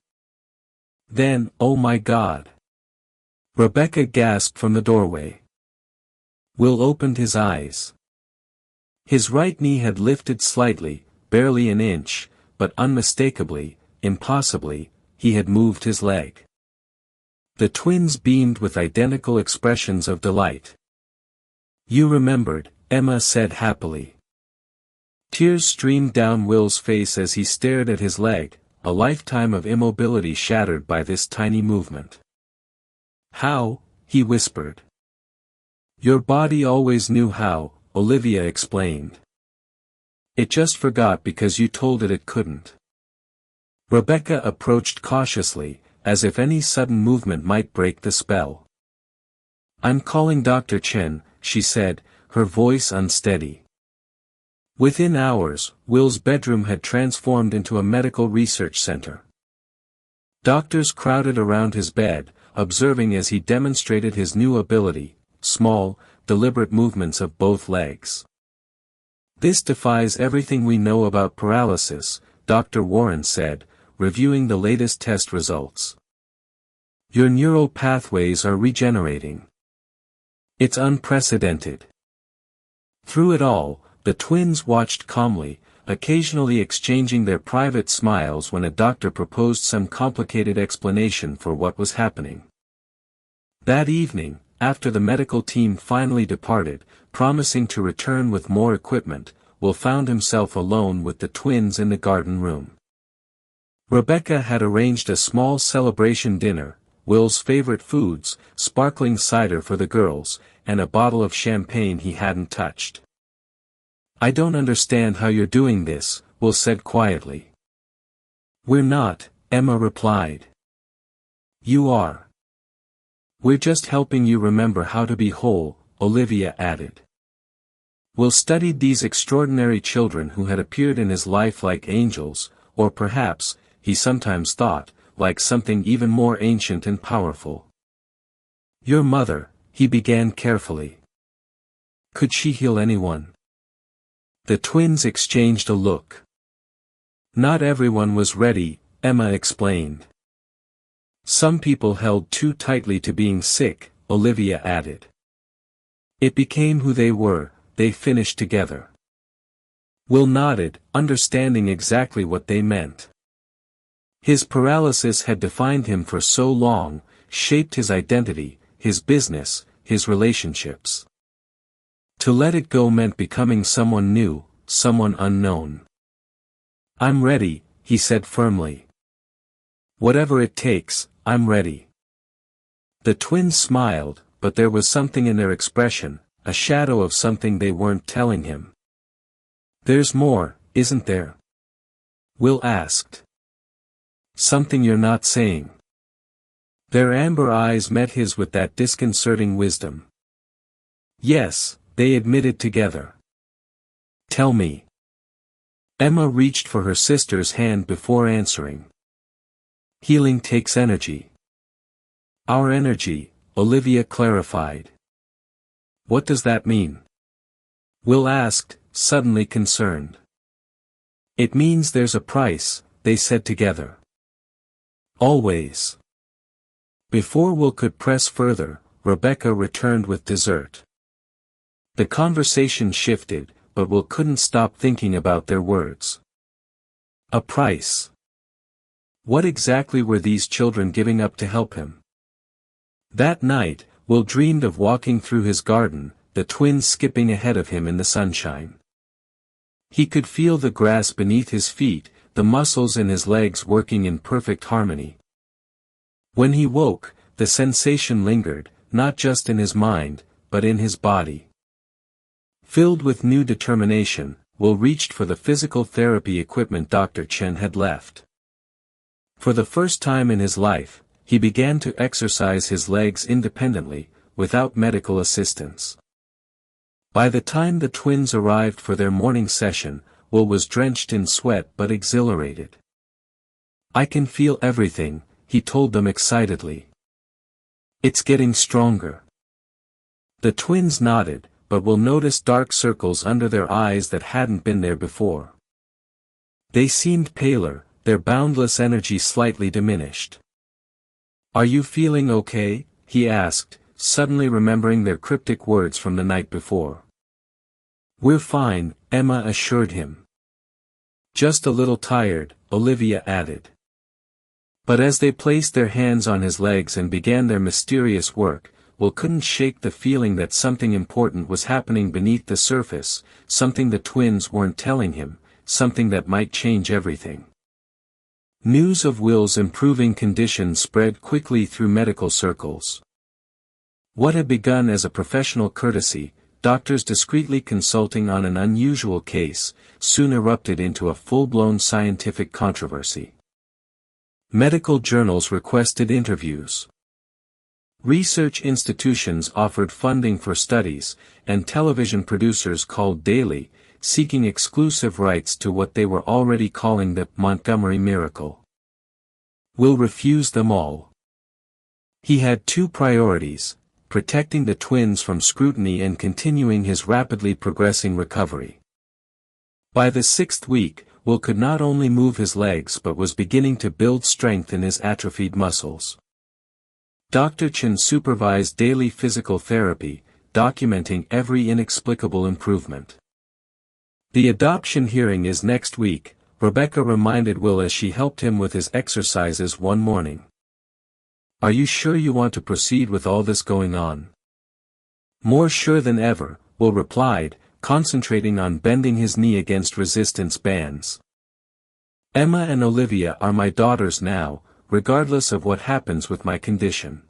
Then, "Oh my God!" Rebecca gasped from the doorway. Will opened his eyes. His right knee had lifted slightly, barely an inch, but unmistakably, impossibly, he had moved his leg. The twins beamed with identical expressions of delight. "You remembered," Emma said happily. Tears streamed down Will's face as he stared at his leg, a lifetime of immobility shattered by this tiny movement. "How?" he whispered. "Your body always knew how," Olivia explained. "It just forgot because you told it couldn't." Rebecca approached cautiously, as if any sudden movement might break the spell. "I'm calling Dr. Chen," she said, her voice unsteady. Within hours, Will's bedroom had transformed into a medical research center. Doctors crowded around his bed, observing as he demonstrated his new ability, small, deliberate movements of both legs. "This defies everything we know about paralysis," Dr. Warren said, reviewing the latest test results. "Your neural pathways are regenerating. It's unprecedented." Through it all, the twins watched calmly, occasionally exchanging their private smiles when a doctor proposed some complicated explanation for what was happening. That evening, after the medical team finally departed, promising to return with more equipment, Will found himself alone with the twins in the garden room. Rebecca had arranged a small celebration dinner, Will's favorite foods, sparkling cider for the girls, and a bottle of champagne he hadn't touched. "I don't understand how you're doing this," Will said quietly. "We're not," Emma replied. "You are. We're just helping you remember how to be whole," Olivia added. Will studied these extraordinary children who had appeared in his life like angels, or perhaps, he sometimes thought, like something even more ancient and powerful. "Your mother," he began carefully. "Could she heal anyone?" The twins exchanged a look. "Not everyone was ready," Emma explained. "Some people held too tightly to being sick," Olivia added. "It became who they were," they finished together. Will nodded, understanding exactly what they meant. His paralysis had defined him for so long, shaped his identity, his business, his relationships. To let it go meant becoming someone new, someone unknown. "I'm ready," he said firmly. "Whatever it takes, I'm ready." The twins smiled, but there was something in their expression, a shadow of something they weren't telling him. "There's more, isn't there?" Will asked. "Something you're not saying." Their amber eyes met his with that disconcerting wisdom. "Yes," they admitted together. "Tell me." Emma reached for her sister's hand before answering. "Healing takes energy." "Our energy," Olivia clarified. "What does that mean?" Will asked, suddenly concerned. "It means there's a price," they said together. "Always." Before Will could press further, Rebecca returned with dessert. The conversation shifted, but Will couldn't stop thinking about their words. A price. What exactly were these children giving up to help him? That night, Will dreamed of walking through his garden, the twins skipping ahead of him in the sunshine. He could feel the grass beneath his feet, the muscles in his legs working in perfect harmony. When he woke, the sensation lingered, not just in his mind, but in his body. Filled with new determination, Will reached for the physical therapy equipment Dr. Chen had left. For the first time in his life, he began to exercise his legs independently, without medical assistance. By the time the twins arrived for their morning session, Will was drenched in sweat but exhilarated. "I can feel everything," he told them excitedly. "It's getting stronger." The twins nodded, but Will noticed dark circles under their eyes that hadn't been there before. They seemed paler, their boundless energy slightly diminished. "Are you feeling okay?" he asked, suddenly remembering their cryptic words from the night before. "We're fine," Emma assured him. "Just a little tired," Olivia added. But as they placed their hands on his legs and began their mysterious work, Will couldn't shake the feeling that something important was happening beneath the surface, something the twins weren't telling him, something that might change everything. News of Will's improving condition spread quickly through medical circles. What had begun as a professional courtesy, doctors discreetly consulting on an unusual case, soon erupted into a full-blown scientific controversy. Medical journals requested interviews. Research institutions offered funding for studies, and television producers called daily, seeking exclusive rights to what they were already calling the Montgomery Miracle. Will refused them all. He had two priorities: protecting the twins from scrutiny and continuing his rapidly progressing recovery. By the 6th week, Will could not only move his legs but was beginning to build strength in his atrophied muscles. Dr. Chen supervised daily physical therapy, documenting every inexplicable improvement. "The adoption hearing is next week," Rebecca reminded Will as she helped him with his exercises one morning. "Are you sure you want to proceed with all this going on?" "More sure than ever," Will replied, concentrating on bending his knee against resistance bands. "Emma and Olivia are my daughters now, regardless of what happens with my condition."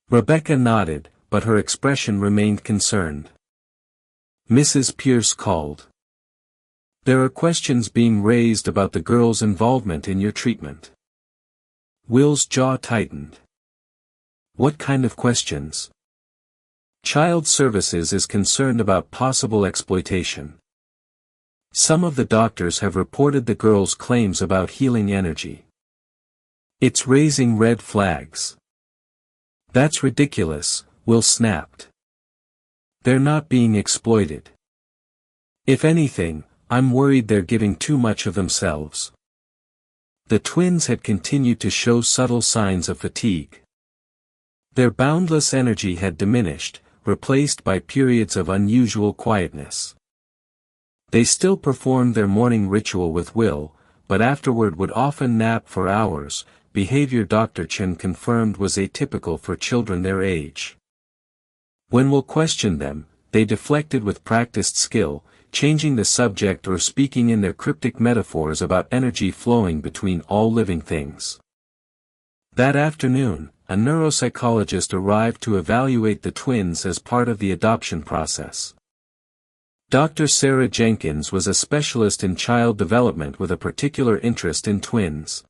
Rebecca nodded, but her expression remained concerned. Mrs. Pierce called. "There are questions being raised about the girl's involvement in your treatment." Will's jaw tightened. "What kind of questions?" "Child Services is concerned about possible exploitation. Some of the doctors have reported the girl's claims about healing energy. It's raising red flags." "That's ridiculous," Will snapped. "They're not being exploited. If anything, I'm worried they're giving too much of themselves." The twins had continued to show subtle signs of fatigue. Their boundless energy had diminished, replaced by periods of unusual quietness. They still performed their morning ritual with Will, but afterward would often nap for hours, behavior Dr. Chen confirmed was atypical for children their age. When Will questioned them, they deflected with practiced skill, changing the subject or speaking in their cryptic metaphors about energy flowing between all living things. That afternoon, a neuropsychologist arrived to evaluate the twins as part of the adoption process. Dr. Sarah Jenkins was a specialist in child development with a particular interest in twins.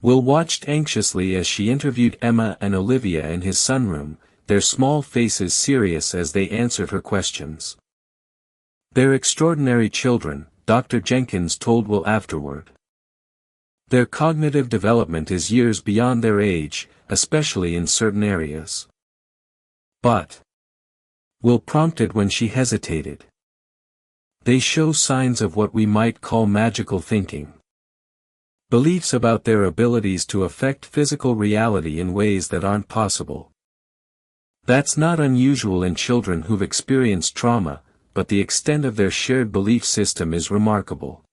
Will watched anxiously as she interviewed Emma and Olivia in his sunroom, their small faces serious as they answered her questions. "They're extraordinary children," Dr. Jenkins told Will afterward. "Their cognitive development is years beyond their age, especially in certain areas." "But," Will prompted when she hesitated, "they show signs of what we might call magical thinking. Beliefs about their abilities to affect physical reality in ways that aren't possible. That's not unusual in children who've experienced trauma, but the extent of their shared belief system is remarkable."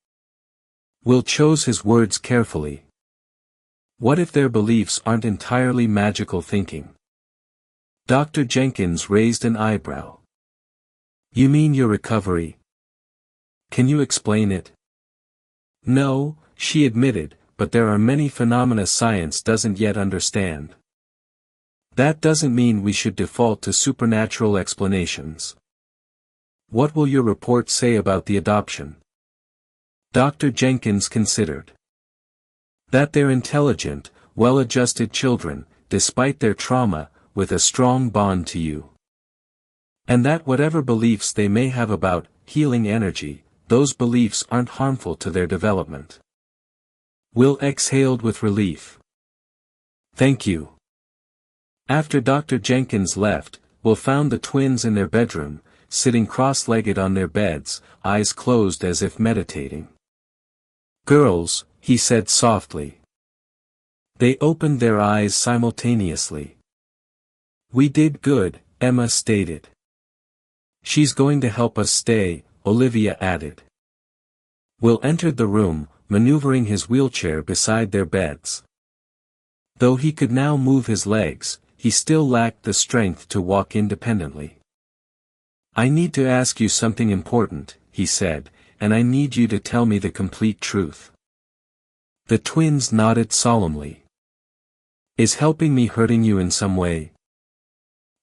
Will chose his words carefully. What if their beliefs aren't entirely magical thinking? Dr. Jenkins raised an eyebrow. You mean your recovery? Can you explain it? No, she admitted, but there are many phenomena science doesn't yet understand. That doesn't mean we should default to supernatural explanations. What will your report say about the adoption? Dr. Jenkins considered. That they're intelligent, well-adjusted children, despite their trauma, with a strong bond to you. And that whatever beliefs they may have about healing energy, those beliefs aren't harmful to their development. Will exhaled with relief. Thank you. After Dr. Jenkins left, Will found the twins in their bedroom, sitting cross-legged on their beds, eyes closed as if meditating. Girls, he said softly. They opened their eyes simultaneously. We did good, Emma stated. She's going to help us stay, Olivia added. Will entered the room, maneuvering his wheelchair beside their beds. Though he could now move his legs, he still lacked the strength to walk independently. I need to ask you something important, he said, and I need you to tell me the complete truth. The twins nodded solemnly. Is helping me hurting you in some way?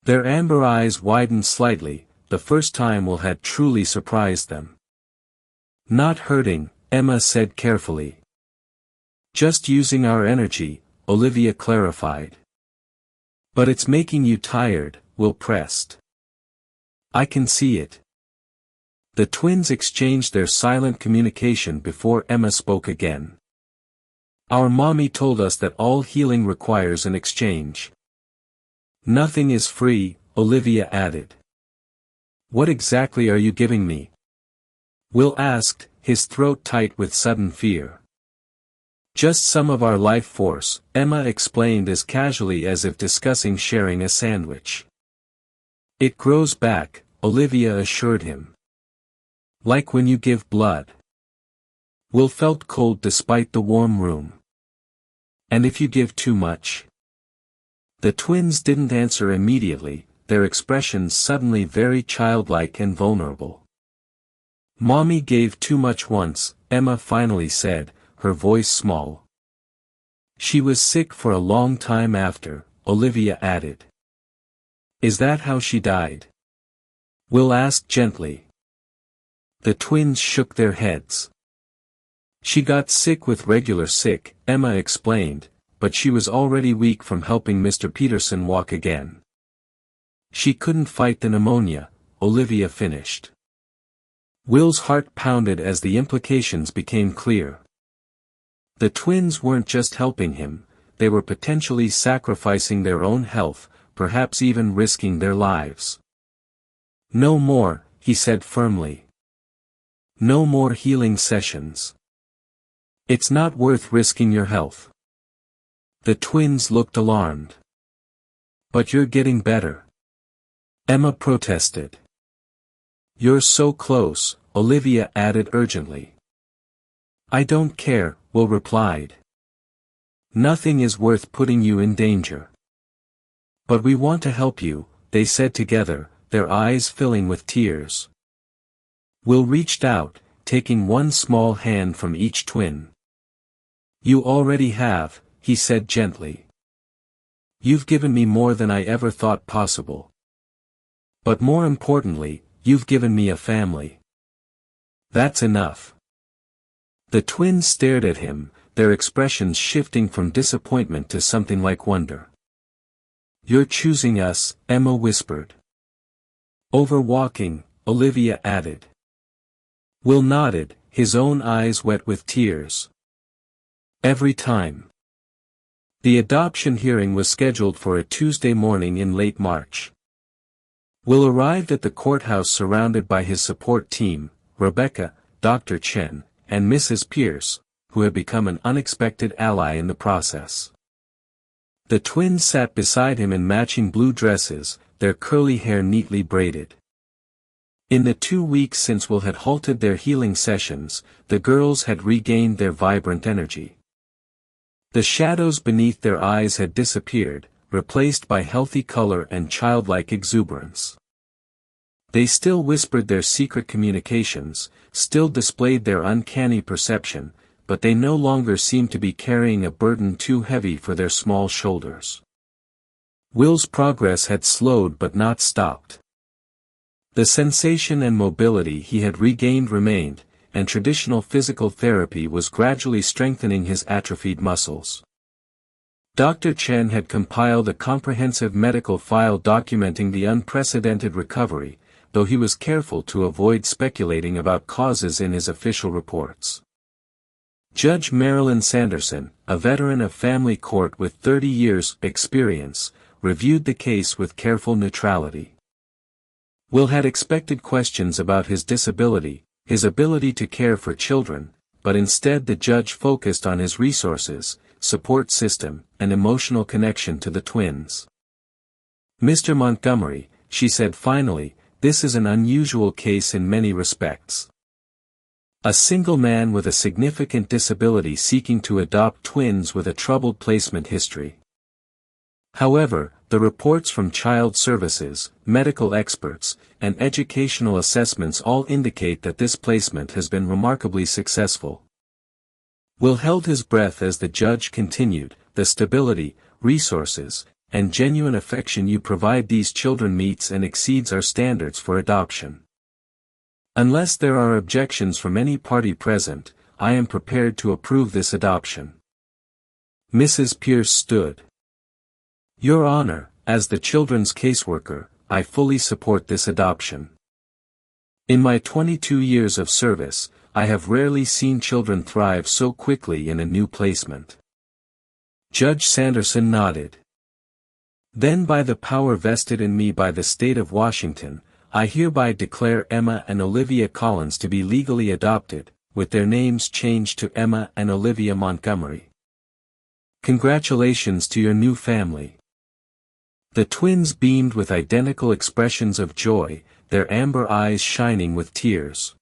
Their amber eyes widened slightly, the first time Will had truly surprised them. Not hurting, Emma said carefully. Just using our energy, Olivia clarified. But it's making you tired, Will pressed. I can see it. The twins exchanged their silent communication before Emma spoke again. Our mommy told us that all healing requires an exchange. Nothing is free, Olivia added. What exactly are you giving me? Will asked, his throat tight with sudden fear. Just some of our life force, Emma explained as casually as if discussing sharing a sandwich. It grows back, Olivia assured him. Like when you give blood. Will felt cold despite the warm room. And if you give too much? The twins didn't answer immediately, their expressions suddenly very childlike and vulnerable. Mommy gave too much once, Emma finally said, her voice small. She was sick for a long time after, Olivia added. Is that how she died? Will asked gently. The twins shook their heads. She got sick with regular sick, Emma explained, but she was already weak from helping Mr. Peterson walk again. She couldn't fight the pneumonia, Olivia finished. Will's heart pounded as the implications became clear. The twins weren't just helping him, they were potentially sacrificing their own health, perhaps even risking their lives. No more, he said firmly. No more healing sessions. It's not worth risking your health. The twins looked alarmed. But you're getting better. Emma protested. You're so close, Olivia added urgently. I don't care, Will replied. Nothing is worth putting you in danger. But we want to help you, they said together, their eyes filling with tears. Will reached out, taking one small hand from each twin. You already have, he said gently. You've given me more than I ever thought possible. But more importantly, you've given me a family. That's enough. The twins stared at him, their expressions shifting from disappointment to something like wonder. You're choosing us, Emma whispered. Over walking, Olivia added. Will nodded, his own eyes wet with tears. Every time. The adoption hearing was scheduled for a Tuesday morning in late March. Will arrived at the courthouse surrounded by his support team, Rebecca, Dr. Chen, and Mrs. Pierce, who had become an unexpected ally in the process. The twins sat beside him in matching blue dresses, their curly hair neatly braided. In the 2 weeks since Will had halted their healing sessions, the girls had regained their vibrant energy. The shadows beneath their eyes had disappeared, replaced by healthy color and childlike exuberance. They still whispered their secret communications, still displayed their uncanny perception, but they no longer seemed to be carrying a burden too heavy for their small shoulders. Will's progress had slowed but not stopped. The sensation and mobility he had regained remained, and traditional physical therapy was gradually strengthening his atrophied muscles. Dr. Chen had compiled a comprehensive medical file documenting the unprecedented recovery, though he was careful to avoid speculating about causes in his official reports. Judge Marilyn Sanderson, a veteran of family court with 30 years' experience, reviewed the case with careful neutrality. Will had expected questions about his disability, his ability to care for children, but instead the judge focused on his resources, support system, and emotional connection to the twins. "Mr. Montgomery," she said finally, "this is an unusual case in many respects. A single man with a significant disability seeking to adopt twins with a troubled placement history. However, the reports from child services, medical experts, and educational assessments all indicate that this placement has been remarkably successful." Will held his breath as the judge continued, "The stability, resources, and genuine affection you provide these children meets and exceeds our standards for adoption. Unless there are objections from any party present, I am prepared to approve this adoption." Mrs. Pierce stood. "Your Honor, as the children's caseworker, I fully support this adoption. In my 22 years of service, I have rarely seen children thrive so quickly in a new placement." Judge Sanderson nodded. "Then by the power vested in me by the state of Washington, I hereby declare Emma and Olivia Collins to be legally adopted, with their names changed to Emma and Olivia Montgomery. Congratulations to your new family." The twins beamed with identical expressions of joy, their amber eyes shining with tears.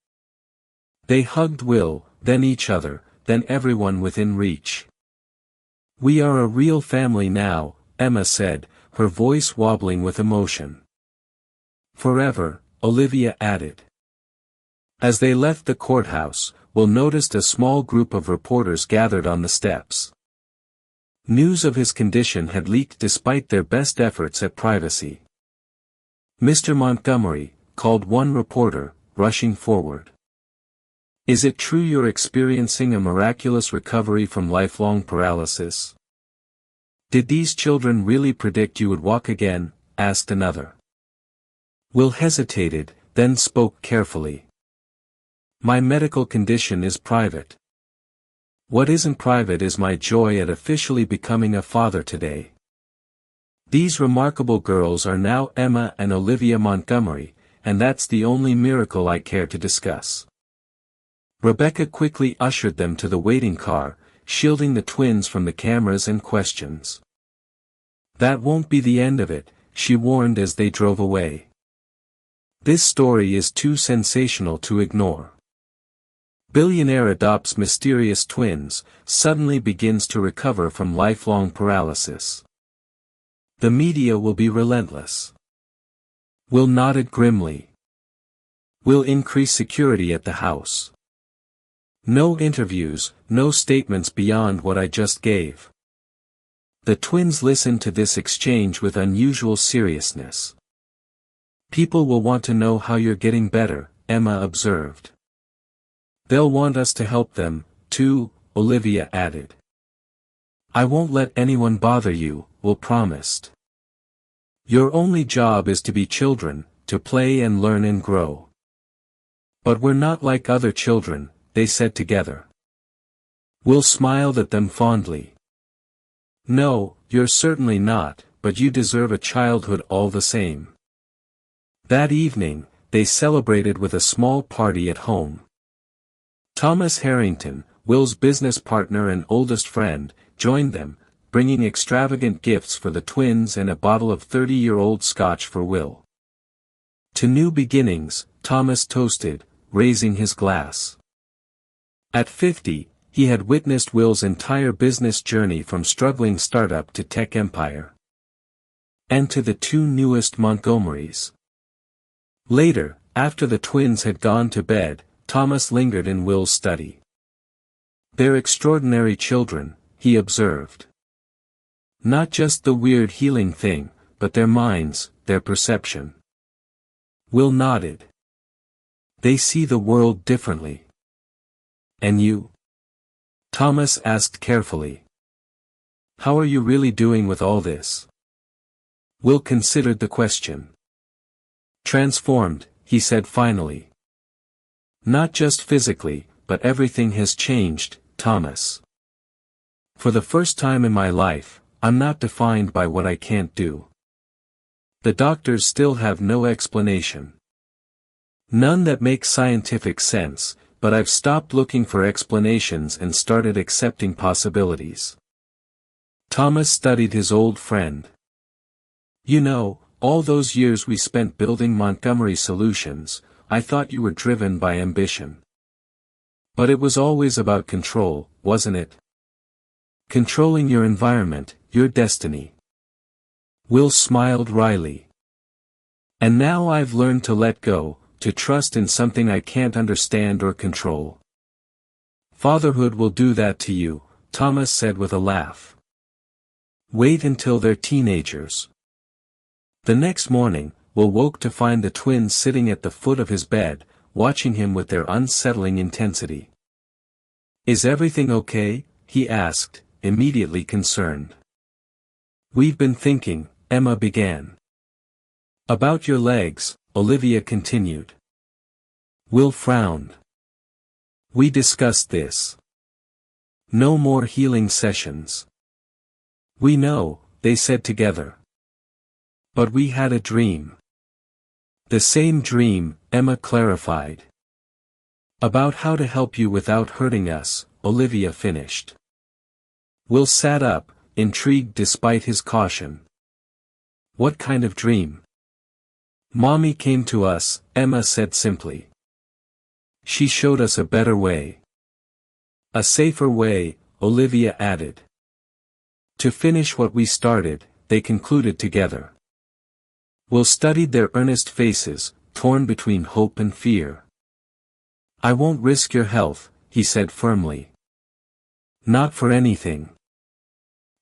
They hugged Will, then each other, then everyone within reach. "We are a real family now," Emma said, her voice wobbling with emotion. "Forever," Olivia added. As they left the courthouse, Will noticed a small group of reporters gathered on the steps. News of his condition had leaked despite their best efforts at privacy. "Mr. Montgomery," called one reporter, rushing forward. "Is it true you're experiencing a miraculous recovery from lifelong paralysis?" "Did these children really predict you would walk again?" asked another. Will hesitated, then spoke carefully. "My medical condition is private. What isn't private is my joy at officially becoming a father today. These remarkable girls are now Emma and Olivia Montgomery, and that's the only miracle I care to discuss." Rebecca quickly ushered them to the waiting car, shielding the twins from the cameras and questions. "That won't be the end of it," she warned as they drove away. "This story is too sensational to ignore. Billionaire adopts mysterious twins, suddenly begins to recover from lifelong paralysis. The media will be relentless." Will nodded grimly. "Will increase security at the house. No interviews, no statements beyond what I just gave." The twins listened to this exchange with unusual seriousness. "People will want to know how you're getting better," Emma observed. "They'll want us to help them, too," Olivia added. "I won't let anyone bother you," Will promised. "Your only job is to be children, to play and learn and grow." "But we're not like other children," they said together. Will smiled at them fondly. "No, you're certainly not, but you deserve a childhood all the same." That evening, they celebrated with a small party at home. Thomas Harrington, Will's business partner and oldest friend, joined them, bringing extravagant gifts for the twins and a bottle of 30-year-old scotch for Will. "To new beginnings," Thomas toasted, raising his glass. At 50, he had witnessed Will's entire business journey from struggling startup to tech empire. And to the two newest Montgomerys. Later, after the twins had gone to bed, Thomas lingered in Will's study. "They're extraordinary children," he observed. "Not just the weird healing thing, but their minds, their perception." Will nodded. "They see the world differently." "And you?" Thomas asked carefully. "How are you really doing with all this?" Will considered the question. "Transformed," he said finally. "Not just physically, but everything has changed, Thomas. For the first time in my life, I'm not defined by what I can't do. The doctors still have no explanation. None that makes scientific sense, but I've stopped looking for explanations and started accepting possibilities." Thomas studied his old friend. "You know, all those years we spent building Montgomery solutions, I thought you were driven by ambition. But it was always about control, wasn't it? Controlling your environment, your destiny." Will smiled wryly. "And now I've learned to let go, to trust in something I can't understand or control." "Fatherhood will do that to you," Thomas said with a laugh. "Wait until they're teenagers." The next morning, Will woke to find the twins sitting at the foot of his bed, watching him with their unsettling intensity. "Is everything okay?" he asked, immediately concerned. "We've been thinking," Emma began. "About your legs," Olivia continued. Will frowned. "We discussed this. No more healing sessions." "We know," they said together. "But we had a dream." "The same dream," Emma clarified. "About how to help you without hurting us," Olivia finished. Will sat up, intrigued despite his caution. "What kind of dream?" "Mommy came to us," Emma said simply. "She showed us a better way." "A safer way," Olivia added. "To finish what we started," they concluded together. Will studied their earnest faces, torn between hope and fear. "I won't risk your health," he said firmly. "Not for anything."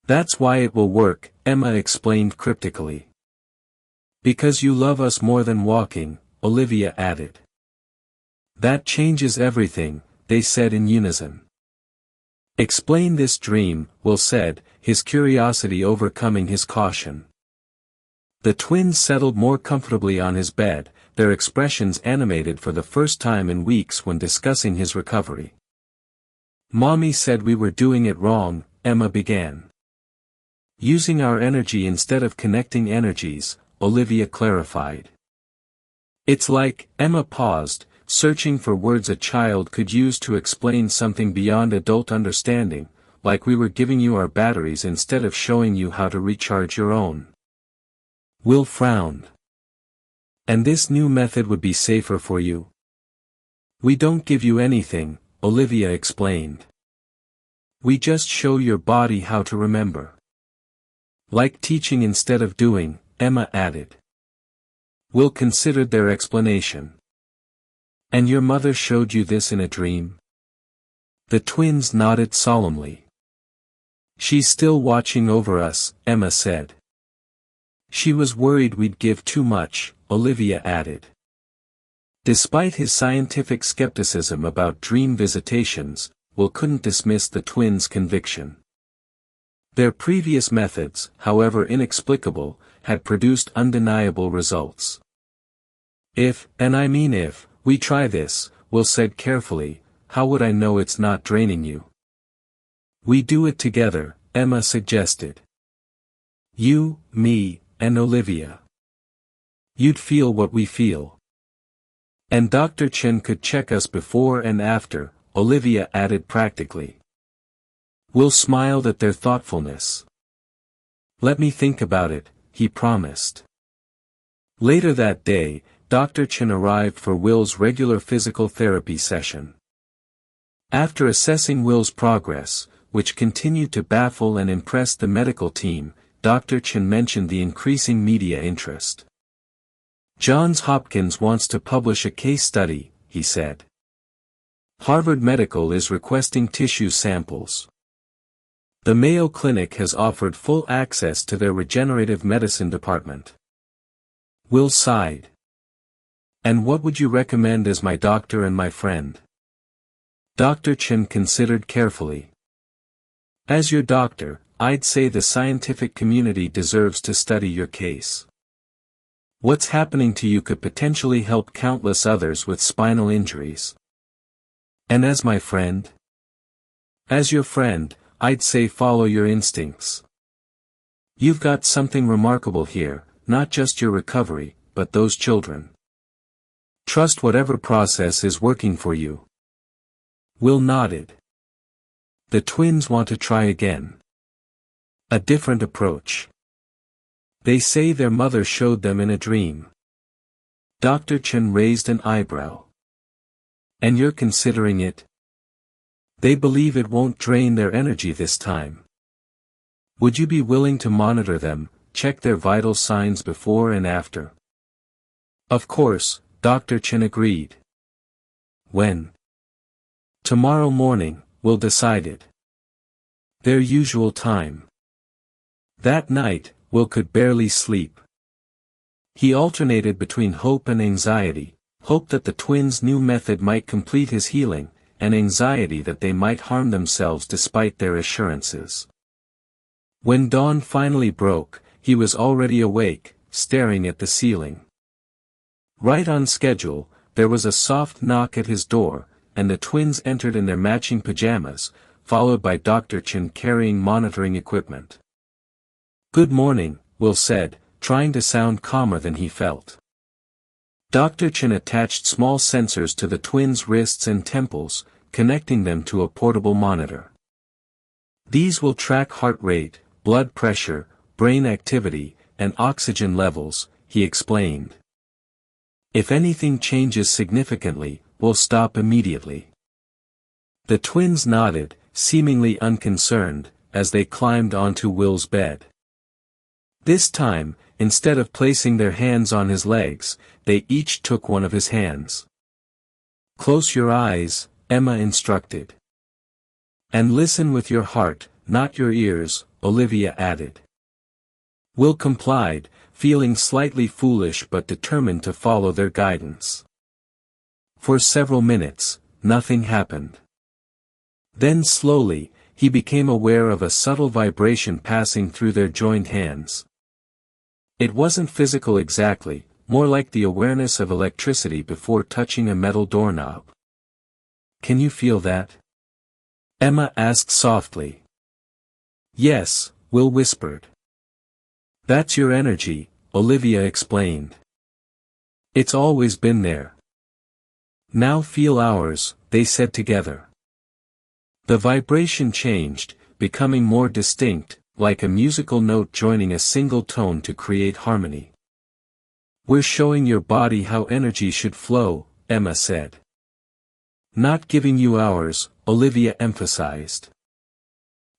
"That's why it will work," Emma explained cryptically. "Because you love us more than walking," Olivia added. "That changes everything," they said in unison. "Explain this dream," Will said, his curiosity overcoming his caution. The twins settled more comfortably on his bed, their expressions animated for the first time in weeks when discussing his recovery. "Mommy said we were doing it wrong," Emma began. "Using our energy instead of connecting energies," Olivia clarified. "It's like," Emma paused, searching for words a child could use to explain something beyond adult understanding, "like we were giving you our batteries instead of showing you how to recharge your own." Will frowned. "And this new method would be safer for you?" "We don't give you anything," Olivia explained. "We just show your body how to remember." "Like teaching instead of doing," Emma added. Will considered their explanation. "And your mother showed you this in a dream?" The twins nodded solemnly. "She's still watching over us," Emma said. "She was worried we'd give too much," Olivia added. Despite his scientific skepticism about dream visitations, Will couldn't dismiss the twins' conviction. Their previous methods, however inexplicable, had produced undeniable results. "If, and I mean if, we try this," Will said carefully, "how would I know it's not draining you?" "We do it together," Emma suggested. "You, me, and Olivia. You'd feel what we feel. And Dr. Chen could check us before and after," Olivia added practically. Will smiled at their thoughtfulness. "Let me think about it," he promised. Later that day, Dr. Chen arrived for Will's regular physical therapy session. After assessing Will's progress, which continued to baffle and impress the medical team, Dr. Chen mentioned the increasing media interest. Johns Hopkins wants to publish a case study, he said. Harvard Medical is requesting tissue samples. The Mayo Clinic has offered full access to their regenerative medicine department. Will sighed. And what would you recommend as my doctor and my friend? Dr. Chen considered carefully. As your doctor, I'd say the scientific community deserves to study your case. What's happening to you could potentially help countless others with spinal injuries. And as my friend? As your friend, I'd say follow your instincts. You've got something remarkable here, not just your recovery, but those children. Trust whatever process is working for you. Will nodded. The twins want to try again. A different approach. They say their mother showed them in a dream. Dr. Chen raised an eyebrow. And you're considering it? They believe it won't drain their energy this time. Would you be willing to monitor them, check their vital signs before and after? Of course, Dr. Chen agreed. When? Tomorrow morning, we'll decide it. Their usual time. That night, Will could barely sleep. He alternated between hope and anxiety, hope that the twins' new method might complete his healing, and anxiety that they might harm themselves despite their assurances. When dawn finally broke, he was already awake, staring at the ceiling. Right on schedule, there was a soft knock at his door, and the twins entered in their matching pajamas, followed by Dr. Chen carrying monitoring equipment. Good morning, Will said, trying to sound calmer than he felt. Dr. Chen attached small sensors to the twins' wrists and temples, connecting them to a portable monitor. These will track heart rate, blood pressure, brain activity, and oxygen levels, he explained. If anything changes significantly, we'll stop immediately. The twins nodded, seemingly unconcerned, as they climbed onto Will's bed. This time, instead of placing their hands on his legs, they each took one of his hands. Close your eyes, Emma instructed. And listen with your heart, not your ears, Olivia added. Will complied, feeling slightly foolish but determined to follow their guidance. For several minutes, nothing happened. Then slowly, he became aware of a subtle vibration passing through their joined hands. It wasn't physical exactly, more like the awareness of electricity before touching a metal doorknob. Can you feel that? Emma asked softly. Yes, Will whispered. That's your energy, Olivia explained. It's always been there. Now feel ours, they said together. The vibration changed, becoming more distinct, like a musical note joining a single tone to create harmony. We're showing your body how energy should flow, Emma said. Not giving you ours, Olivia emphasized.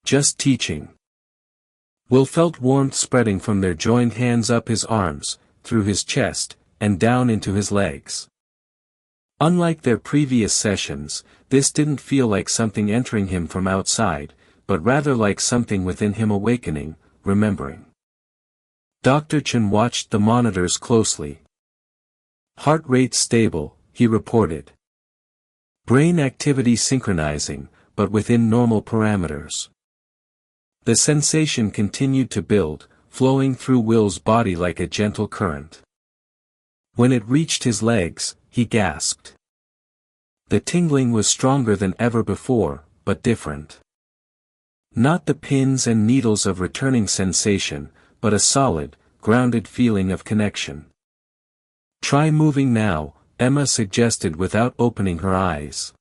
Just teaching. Will felt warmth spreading from their joined hands up his arms, through his chest, and down into his legs. Unlike their previous sessions, this didn't feel like something entering him from outside, but rather like something within him awakening, remembering. Dr. Chen watched the monitors closely. Heart rate stable, he reported. Brain activity synchronizing, but within normal parameters. The sensation continued to build, flowing through Will's body like a gentle current. When it reached his legs, he gasped. The tingling was stronger than ever before, but different. Not the pins and needles of returning sensation, but a solid, grounded feeling of connection. Try moving now, Emma suggested without opening her eyes.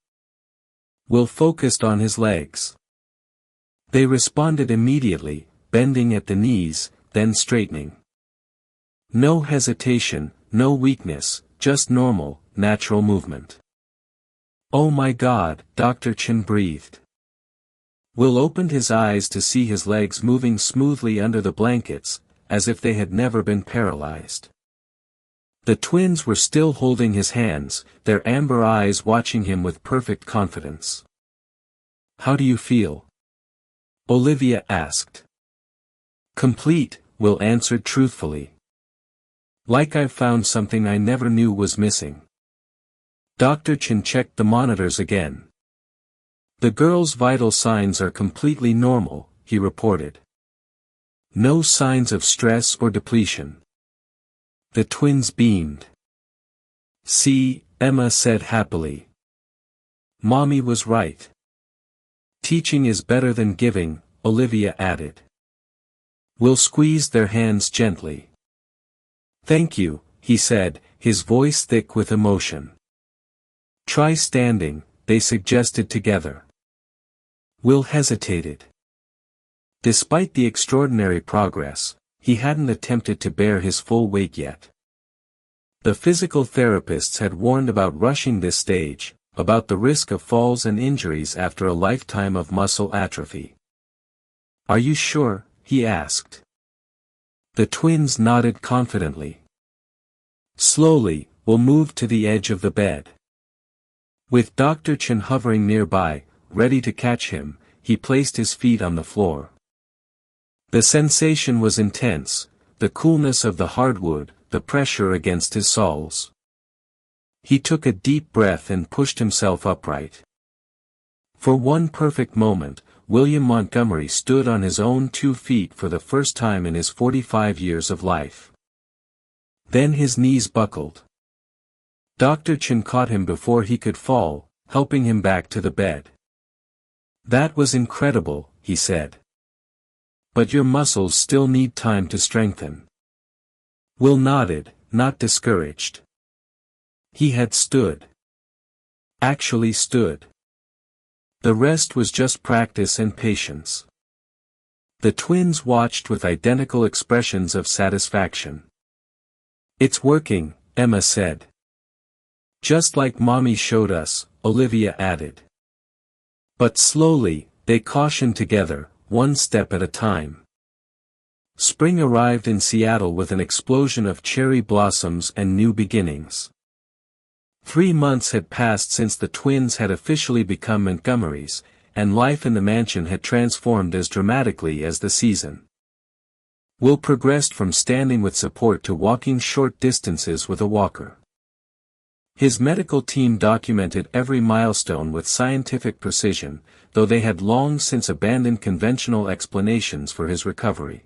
Will focused on his legs. They responded immediately, bending at the knees, then straightening. No hesitation, no weakness, just normal, natural movement. Oh my God, Dr. Chen breathed. Will opened his eyes to see his legs moving smoothly under the blankets, as if they had never been paralyzed. The twins were still holding his hands, their amber eyes watching him with perfect confidence. "How do you feel?" Olivia asked. "Complete," Will answered truthfully. "Like I've found something I never knew was missing." Dr. Chen checked the monitors again. "The girl's vital signs are completely normal," he reported. "No signs of stress or depletion." The twins beamed. "See," Emma said happily. "Mommy was right. Teaching is better than giving," Olivia added. Will squeezed their hands gently. "Thank you," he said, his voice thick with emotion. "Try standing," they suggested together. Will hesitated. Despite the extraordinary progress, he hadn't attempted to bear his full weight yet. The physical therapists had warned about rushing this stage, about the risk of falls and injuries after a lifetime of muscle atrophy. "Are you sure?" he asked. The twins nodded confidently. Slowly, Will moved to the edge of the bed. With Dr. Chen hovering nearby, ready to catch him, he placed his feet on the floor. The sensation was intense, the coolness of the hardwood, the pressure against his soles. He took a deep breath and pushed himself upright. For one perfect moment, William Montgomery stood on his own 2 feet for the first time in his 45 years of life. Then his knees buckled. Dr. Chen caught him before he could fall, helping him back to the bed. "That was incredible," he said. "But your muscles still need time to strengthen." Will nodded, not discouraged. He had stood. Actually stood. The rest was just practice and patience. The twins watched with identical expressions of satisfaction. "It's working," Emma said. "Just like Mommy showed us," Olivia added. But slowly, they cautioned together, one step at a time. Spring arrived in Seattle with an explosion of cherry blossoms and new beginnings. 3 months had passed since the twins had officially become Montgomerys, and life in the mansion had transformed as dramatically as the season. Will progressed from standing with support to walking short distances with a walker. His medical team documented every milestone with scientific precision, though they had long since abandoned conventional explanations for his recovery.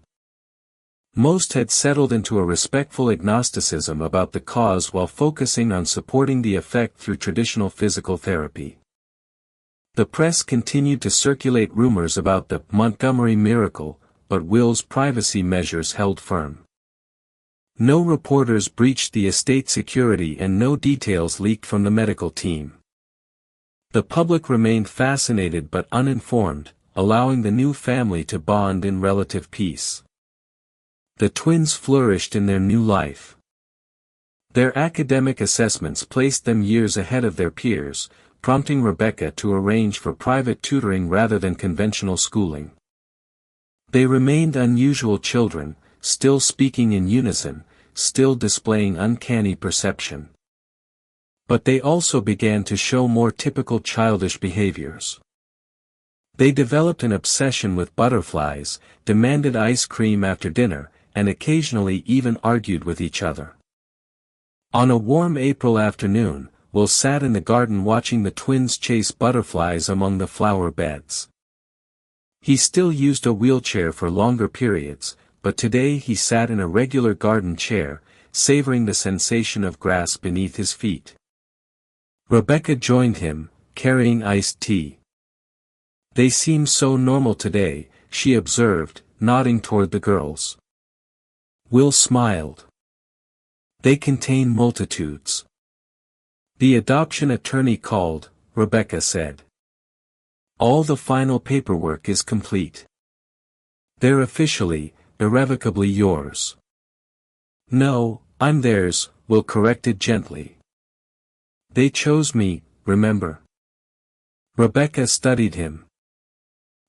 Most had settled into a respectful agnosticism about the cause while focusing on supporting the effect through traditional physical therapy. The press continued to circulate rumors about the Montgomery miracle, but Will's privacy measures held firm. No reporters breached the estate security and no details leaked from the medical team. The public remained fascinated but uninformed, allowing the new family to bond in relative peace. The twins flourished in their new life. Their academic assessments placed them years ahead of their peers, prompting Rebecca to arrange for private tutoring rather than conventional schooling. They remained unusual children, still speaking in unison, still displaying uncanny perception. But they also began to show more typical childish behaviors. They developed an obsession with butterflies, demanded ice cream after dinner, and occasionally even argued with each other. On a warm April afternoon, Will sat in the garden watching the twins chase butterflies among the flower beds. He still used a wheelchair for longer periods, but today he sat in a regular garden chair, savoring the sensation of grass beneath his feet. Rebecca joined him, carrying iced tea. "They seem so normal today," she observed, nodding toward the girls. Will smiled. "They contain multitudes." "The adoption attorney called," Rebecca said. "All the final paperwork is complete. They're officially, irrevocably yours." "No, I'm theirs," Will corrected gently. "They chose me, remember?" Rebecca studied him.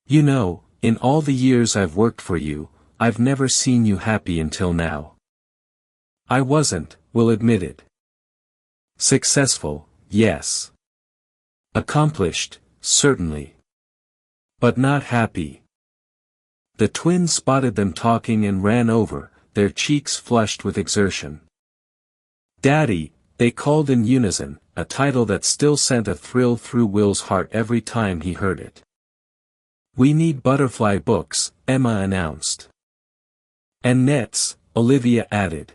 You know, in all the years I've worked for you, I've never seen you happy until now. I wasn't, Will admitted. Successful, yes. Accomplished, certainly. But not happy. The twins spotted them talking and ran over, their cheeks flushed with exertion. Daddy, they called in unison, a title that still sent a thrill through Will's heart every time he heard it. We need butterfly books, Emma announced. And nets, Olivia added.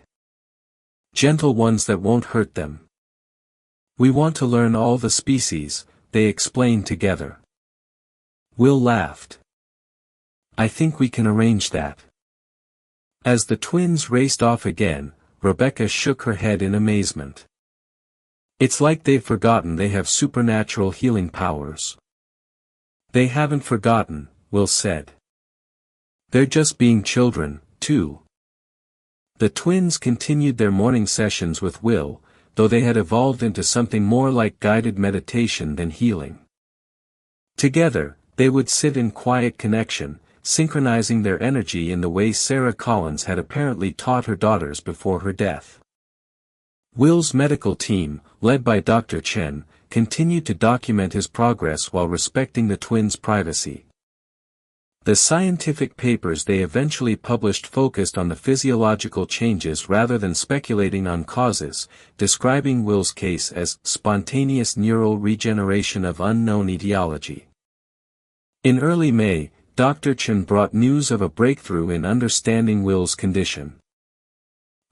Gentle ones that won't hurt them. We want to learn all the species, they explained together. Will laughed. I think we can arrange that. As the twins raced off again, Rebecca shook her head in amazement. It's like they've forgotten they have supernatural healing powers. They haven't forgotten, Will said. They're just being children, too. The twins continued their morning sessions with Will, though they had evolved into something more like guided meditation than healing. Together, they would sit in quiet connection, synchronizing their energy in the way Sarah Collins had apparently taught her daughters before her death. Will's medical team, led by Dr. Chen, continued to document his progress while respecting the twins' privacy. The scientific papers they eventually published focused on the physiological changes rather than speculating on causes, describing Will's case as spontaneous neural regeneration of unknown etiology. In early May, Dr. Chen brought news of a breakthrough in understanding Will's condition.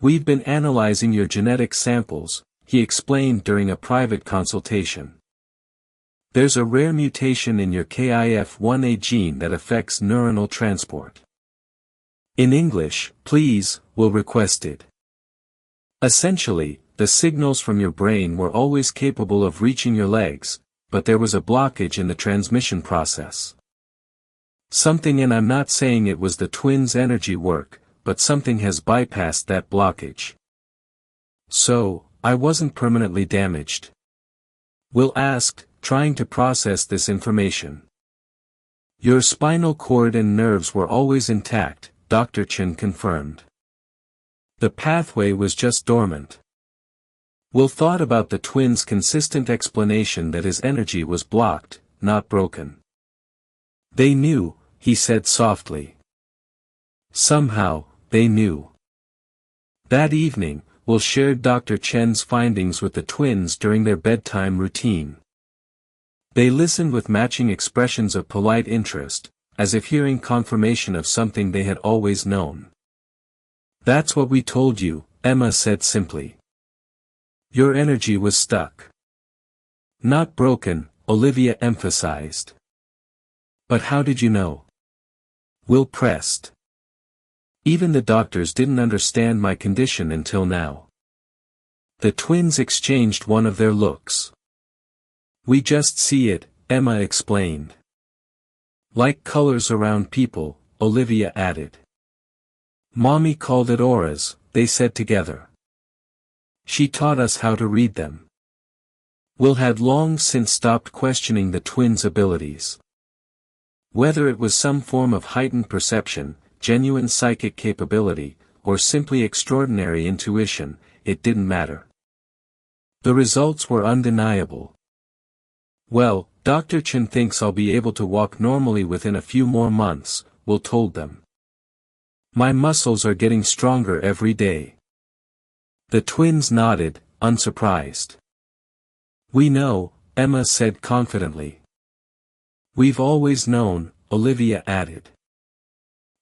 We've been analyzing your genetic samples, he explained during a private consultation. There's a rare mutation in your KIF1A gene that affects neuronal transport. In English, please, Will requested. Essentially, the signals from your brain were always capable of reaching your legs, but there was a blockage in the transmission process. Something, and I'm not saying it was the twins' energy work, but something has bypassed that blockage. So, I wasn't permanently damaged? Will asked, trying to process this information. Your spinal cord and nerves were always intact, Dr. Chen confirmed. The pathway was just dormant. Will thought about the twins' consistent explanation that his energy was blocked, not broken. They knew, he said softly. Somehow, they knew. That evening, Will shared Dr. Chen's findings with the twins during their bedtime routine. They listened with matching expressions of polite interest, as if hearing confirmation of something they had always known. That's what we told you, Emma said simply. Your energy was stuck. Not broken, Olivia emphasized. But how did you know? Will pressed. Even the doctors didn't understand my condition until now. The twins exchanged one of their looks. We just see it, Emma explained. Like colors around people, Olivia added. Mommy called it auras, they said together. She taught us how to read them. Will had long since stopped questioning the twins' abilities. Whether it was some form of heightened perception, genuine psychic capability, or simply extraordinary intuition, it didn't matter. The results were undeniable. Well, Dr. Chen thinks I'll be able to walk normally within a few more months, Will told them. My muscles are getting stronger every day. The twins nodded, unsurprised. We know, Emma said confidently. We've always known, Olivia added.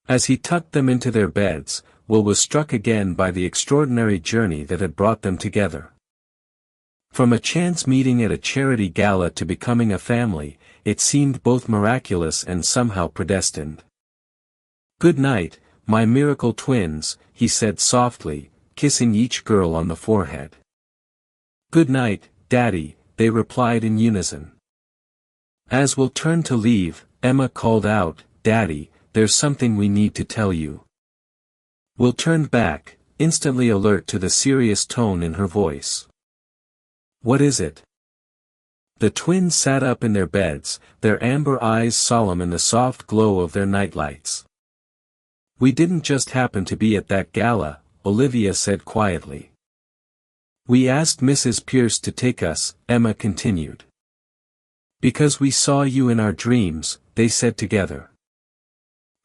As he tucked them into their beds, Will was struck again by the extraordinary journey that had brought them together. From a chance meeting at a charity gala to becoming a family, it seemed both miraculous and somehow predestined. Good night, my miracle twins, he said softly, kissing each girl on the forehead. Good night, Daddy, they replied in unison. As Will turned to leave, Emma called out, Daddy, there's something we need to tell you. Will turned back, instantly alert to the serious tone in her voice. What is it? The twins sat up in their beds, their amber eyes solemn in the soft glow of their nightlights. "We didn't just happen to be at that gala," Olivia said quietly. "We asked Mrs. Pierce to take us," Emma continued. "Because we saw you in our dreams," they said together.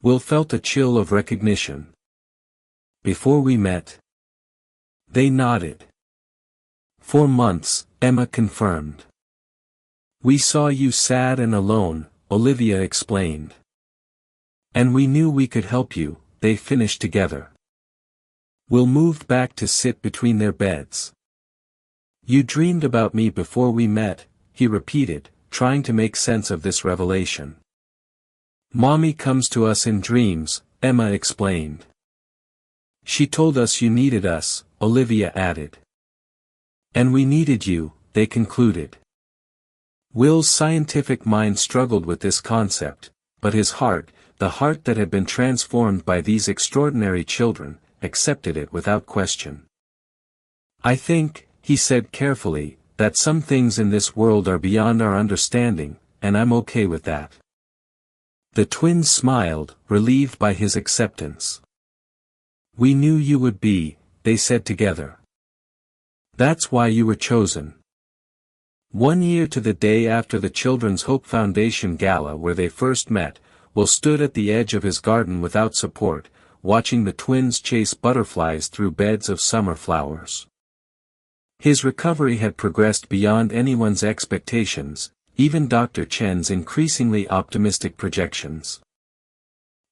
Will felt a chill of recognition. "Before we met?" They nodded. "For months," Emma confirmed. "We saw you sad and alone," Olivia explained. "And we knew we could help you," they finished together. Will moved back to sit between their beds. "You dreamed about me before we met," he repeated, trying to make sense of this revelation. "Mommy comes to us in dreams," Emma explained. "She told us you needed us," Olivia added. "And we needed you," they concluded. Will's scientific mind struggled with this concept, but his heart, the heart that had been transformed by these extraordinary children, accepted it without question. "I think," he said carefully, "that some things in this world are beyond our understanding, and I'm okay with that." The twins smiled, relieved by his acceptance. "We knew you would be," they said together. "That's why you were chosen." 1 year to the day after the Children's Hope Foundation Gala where they first met, Will stood at the edge of his garden without support, watching the twins chase butterflies through beds of summer flowers. His recovery had progressed beyond anyone's expectations, even Dr. Chen's increasingly optimistic projections.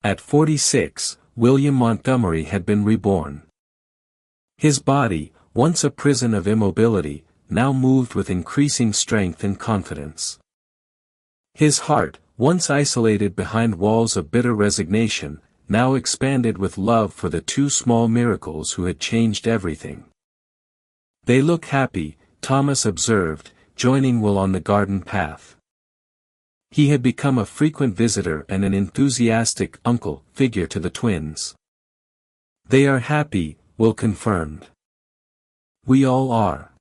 At 46, William Montgomery had been reborn. His body, once a prison of immobility, now moved with increasing strength and confidence. His heart, once isolated behind walls of bitter resignation, now expanded with love for the two small miracles who had changed everything. "They look happy," Thomas observed, joining Will on the garden path. He had become a frequent visitor and an enthusiastic uncle figure to the twins. "They are happy," Will confirmed. "We all are.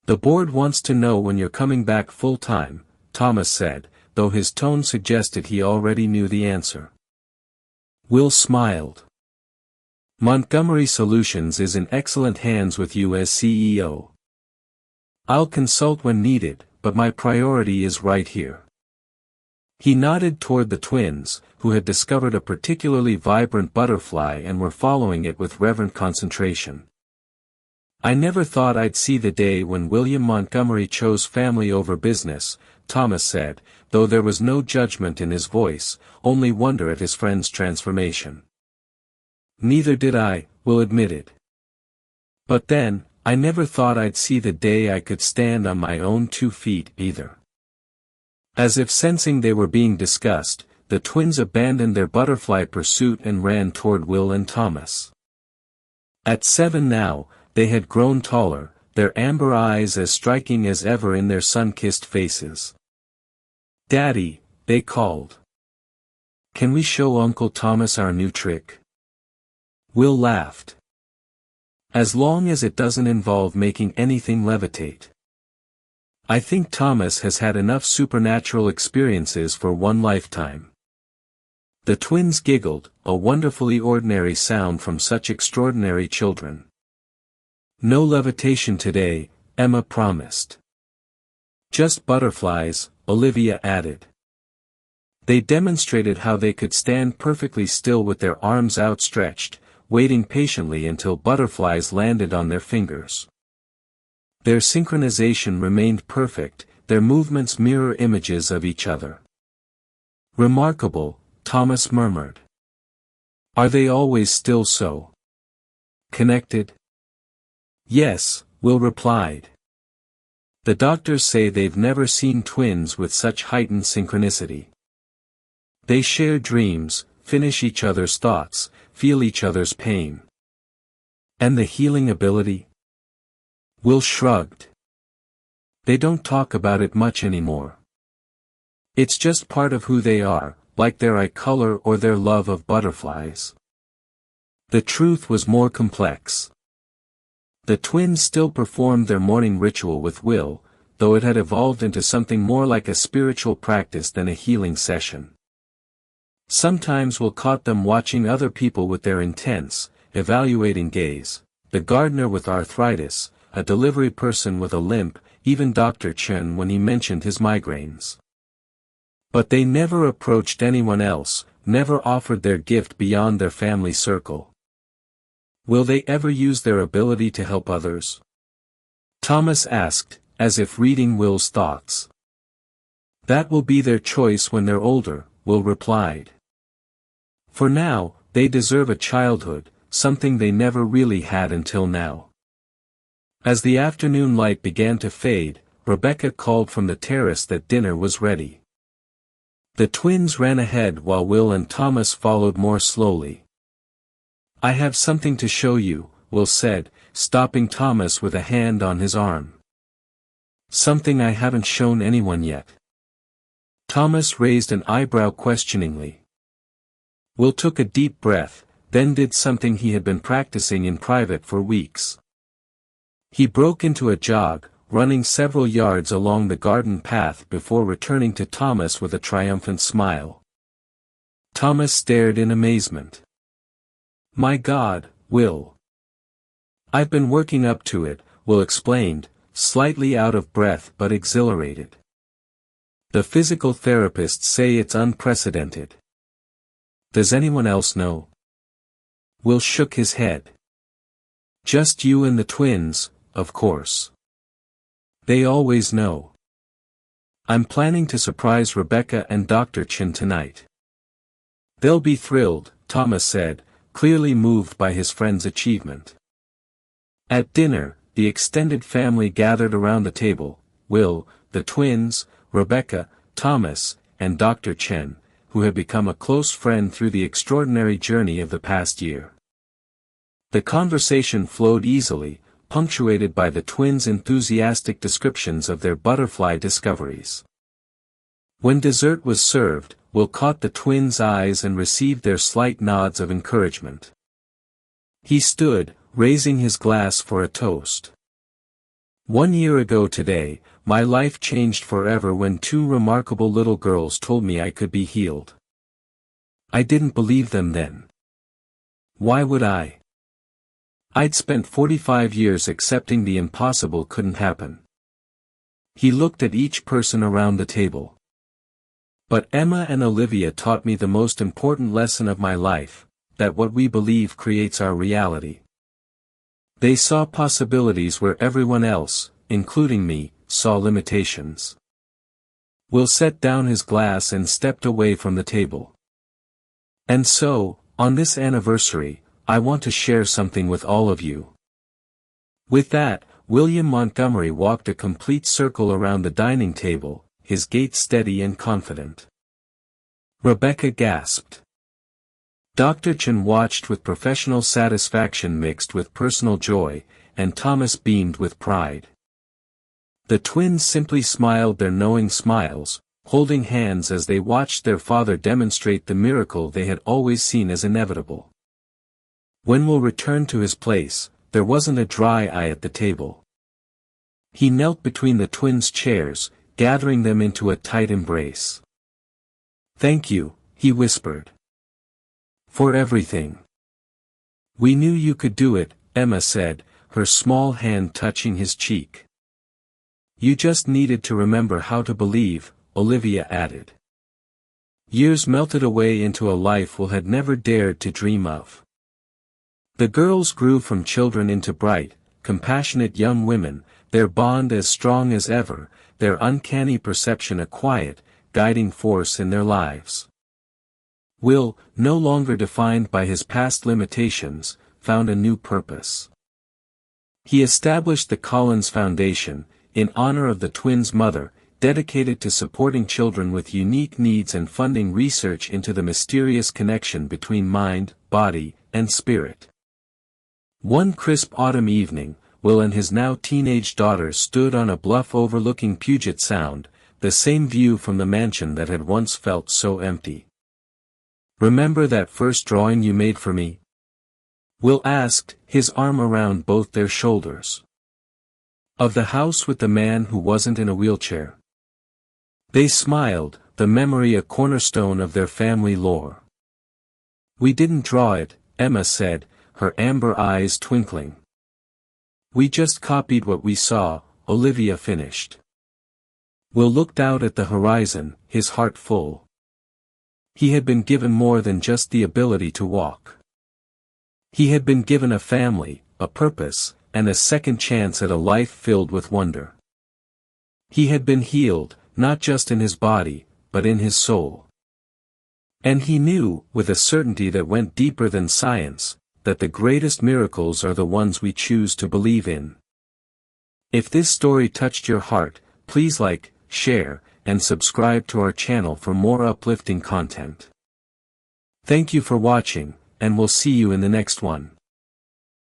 The board wants to know when you're coming back full-time," Thomas said, though his tone suggested he already knew the answer. Will smiled. "Montgomery Solutions is in excellent hands with you as CEO. I'll consult when needed, but my priority is right here." He nodded toward the twins, who had discovered a particularly vibrant butterfly and were following it with reverent concentration. "I never thought I'd see the day when William Montgomery chose family over business," Thomas said, though there was no judgment in his voice, only wonder at his friend's transformation. "Neither did I," Will admitted. "But then, I never thought I'd see the day I could stand on my own 2 feet either." As if sensing they were being discussed, the twins abandoned their butterfly pursuit and ran toward Will and Thomas. At 7 now, they had grown taller, their amber eyes as striking as ever in their sun-kissed faces. "Daddy," they called. "Can we show Uncle Thomas our new trick?" Will laughed. "As long as it doesn't involve making anything levitate. I think Thomas has had enough supernatural experiences for one lifetime." The twins giggled, a wonderfully ordinary sound from such extraordinary children. "No levitation today," Emma promised. "Just butterflies," Olivia added. They demonstrated how they could stand perfectly still with their arms outstretched, waiting patiently until butterflies landed on their fingers. Their synchronization remained perfect, their movements mirror images of each other. "Remarkable," Thomas murmured. "Are they always still so connected?" "Yes," Will replied. "The doctors say they've never seen twins with such heightened synchronicity. They share dreams, finish each other's thoughts, feel each other's pain." "And the healing ability?" Will shrugged. "They don't talk about it much anymore. It's just part of who they are, like their eye color or their love of butterflies." The truth was more complex. The twins still performed their morning ritual with Will, though it had evolved into something more like a spiritual practice than a healing session. Sometimes Will caught them watching other people with their intense, evaluating gaze, the gardener with arthritis, a delivery person with a limp, even Dr. Chen when he mentioned his migraines. But they never approached anyone else, never offered their gift beyond their family circle. Will they ever use their ability to help others? Thomas asked, as if reading Will's thoughts. That will be their choice when they're older, Will replied. For now, they deserve a childhood, something they never really had until now. As the afternoon light began to fade, Rebecca called from the terrace that dinner was ready. The twins ran ahead while Will and Thomas followed more slowly. I have something to show you, Will said, stopping Thomas with a hand on his arm. Something I haven't shown anyone yet. Thomas raised an eyebrow questioningly. Will took a deep breath, then did something he had been practicing in private for weeks. He broke into a jog, running several yards along the garden path before returning to Thomas with a triumphant smile. Thomas stared in amazement. My God, Will. I've been working up to it, Will explained, slightly out of breath but exhilarated. The physical therapists say it's unprecedented. Does anyone else know? Will shook his head. Just you and the twins, of course. They always know. I'm planning to surprise Rebecca and Dr. Chen tonight. They'll be thrilled, Thomas said, clearly moved by his friend's achievement. At dinner, the extended family gathered around the table, Will, the twins, Rebecca, Thomas, and Dr. Chen, who had become a close friend through the extraordinary journey of the past year. The conversation flowed easily, punctuated by the twins' enthusiastic descriptions of their butterfly discoveries. When dessert was served, Will caught the twins' eyes and received their slight nods of encouragement. He stood, raising his glass for a toast. 1 year ago today, my life changed forever when 2 remarkable little girls told me I could be healed. I didn't believe them then. Why would I? I'd spent 45 years accepting the impossible couldn't happen. He looked at each person around the table. But Emma and Olivia taught me the most important lesson of my life, that what we believe creates our reality. They saw possibilities where everyone else, including me, saw limitations. Will set down his glass and stepped away from the table. And so, on this anniversary, I want to share something with all of you. With that, William Montgomery walked a complete circle around the dining table, his gait steady and confident. Rebecca gasped. Dr. Chen watched with professional satisfaction mixed with personal joy, and Thomas beamed with pride. The twins simply smiled their knowing smiles, holding hands as they watched their father demonstrate the miracle they had always seen as inevitable. When Will returned to his place, there wasn't a dry eye at the table. He knelt between the twins' chairs, gathering them into a tight embrace. Thank you, he whispered. For everything. We knew you could do it, Emma said, her small hand touching his cheek. You just needed to remember how to believe, Olivia added. Years melted away into a life Will had never dared to dream of. The girls grew from children into bright, compassionate young women, their bond as strong as ever, their uncanny perception a quiet, guiding force in their lives. Will, no longer defined by his past limitations, found a new purpose. He established the Collins Foundation, in honor of the twins' mother, dedicated to supporting children with unique needs and funding research into the mysterious connection between mind, body, and spirit. One crisp autumn evening, Will and his now teenage daughter stood on a bluff overlooking Puget Sound, the same view from the mansion that had once felt so empty. Remember that first drawing you made for me? Will asked, his arm around both their shoulders. Of the house with the man who wasn't in a wheelchair. They smiled, the memory a cornerstone of their family lore. We didn't draw it, Emma said, her amber eyes twinkling. We just copied what we saw, Olivia finished. Will looked out at the horizon, his heart full. He had been given more than just the ability to walk. He had been given a family, a purpose, and a second chance at a life filled with wonder. He had been healed, not just in his body, but in his soul. And he knew, with a certainty that went deeper than science, that the greatest miracles are the ones we choose to believe in. If this story touched your heart, please like, share, and subscribe to our channel for more uplifting content. Thank you for watching, and we'll see you in the next one.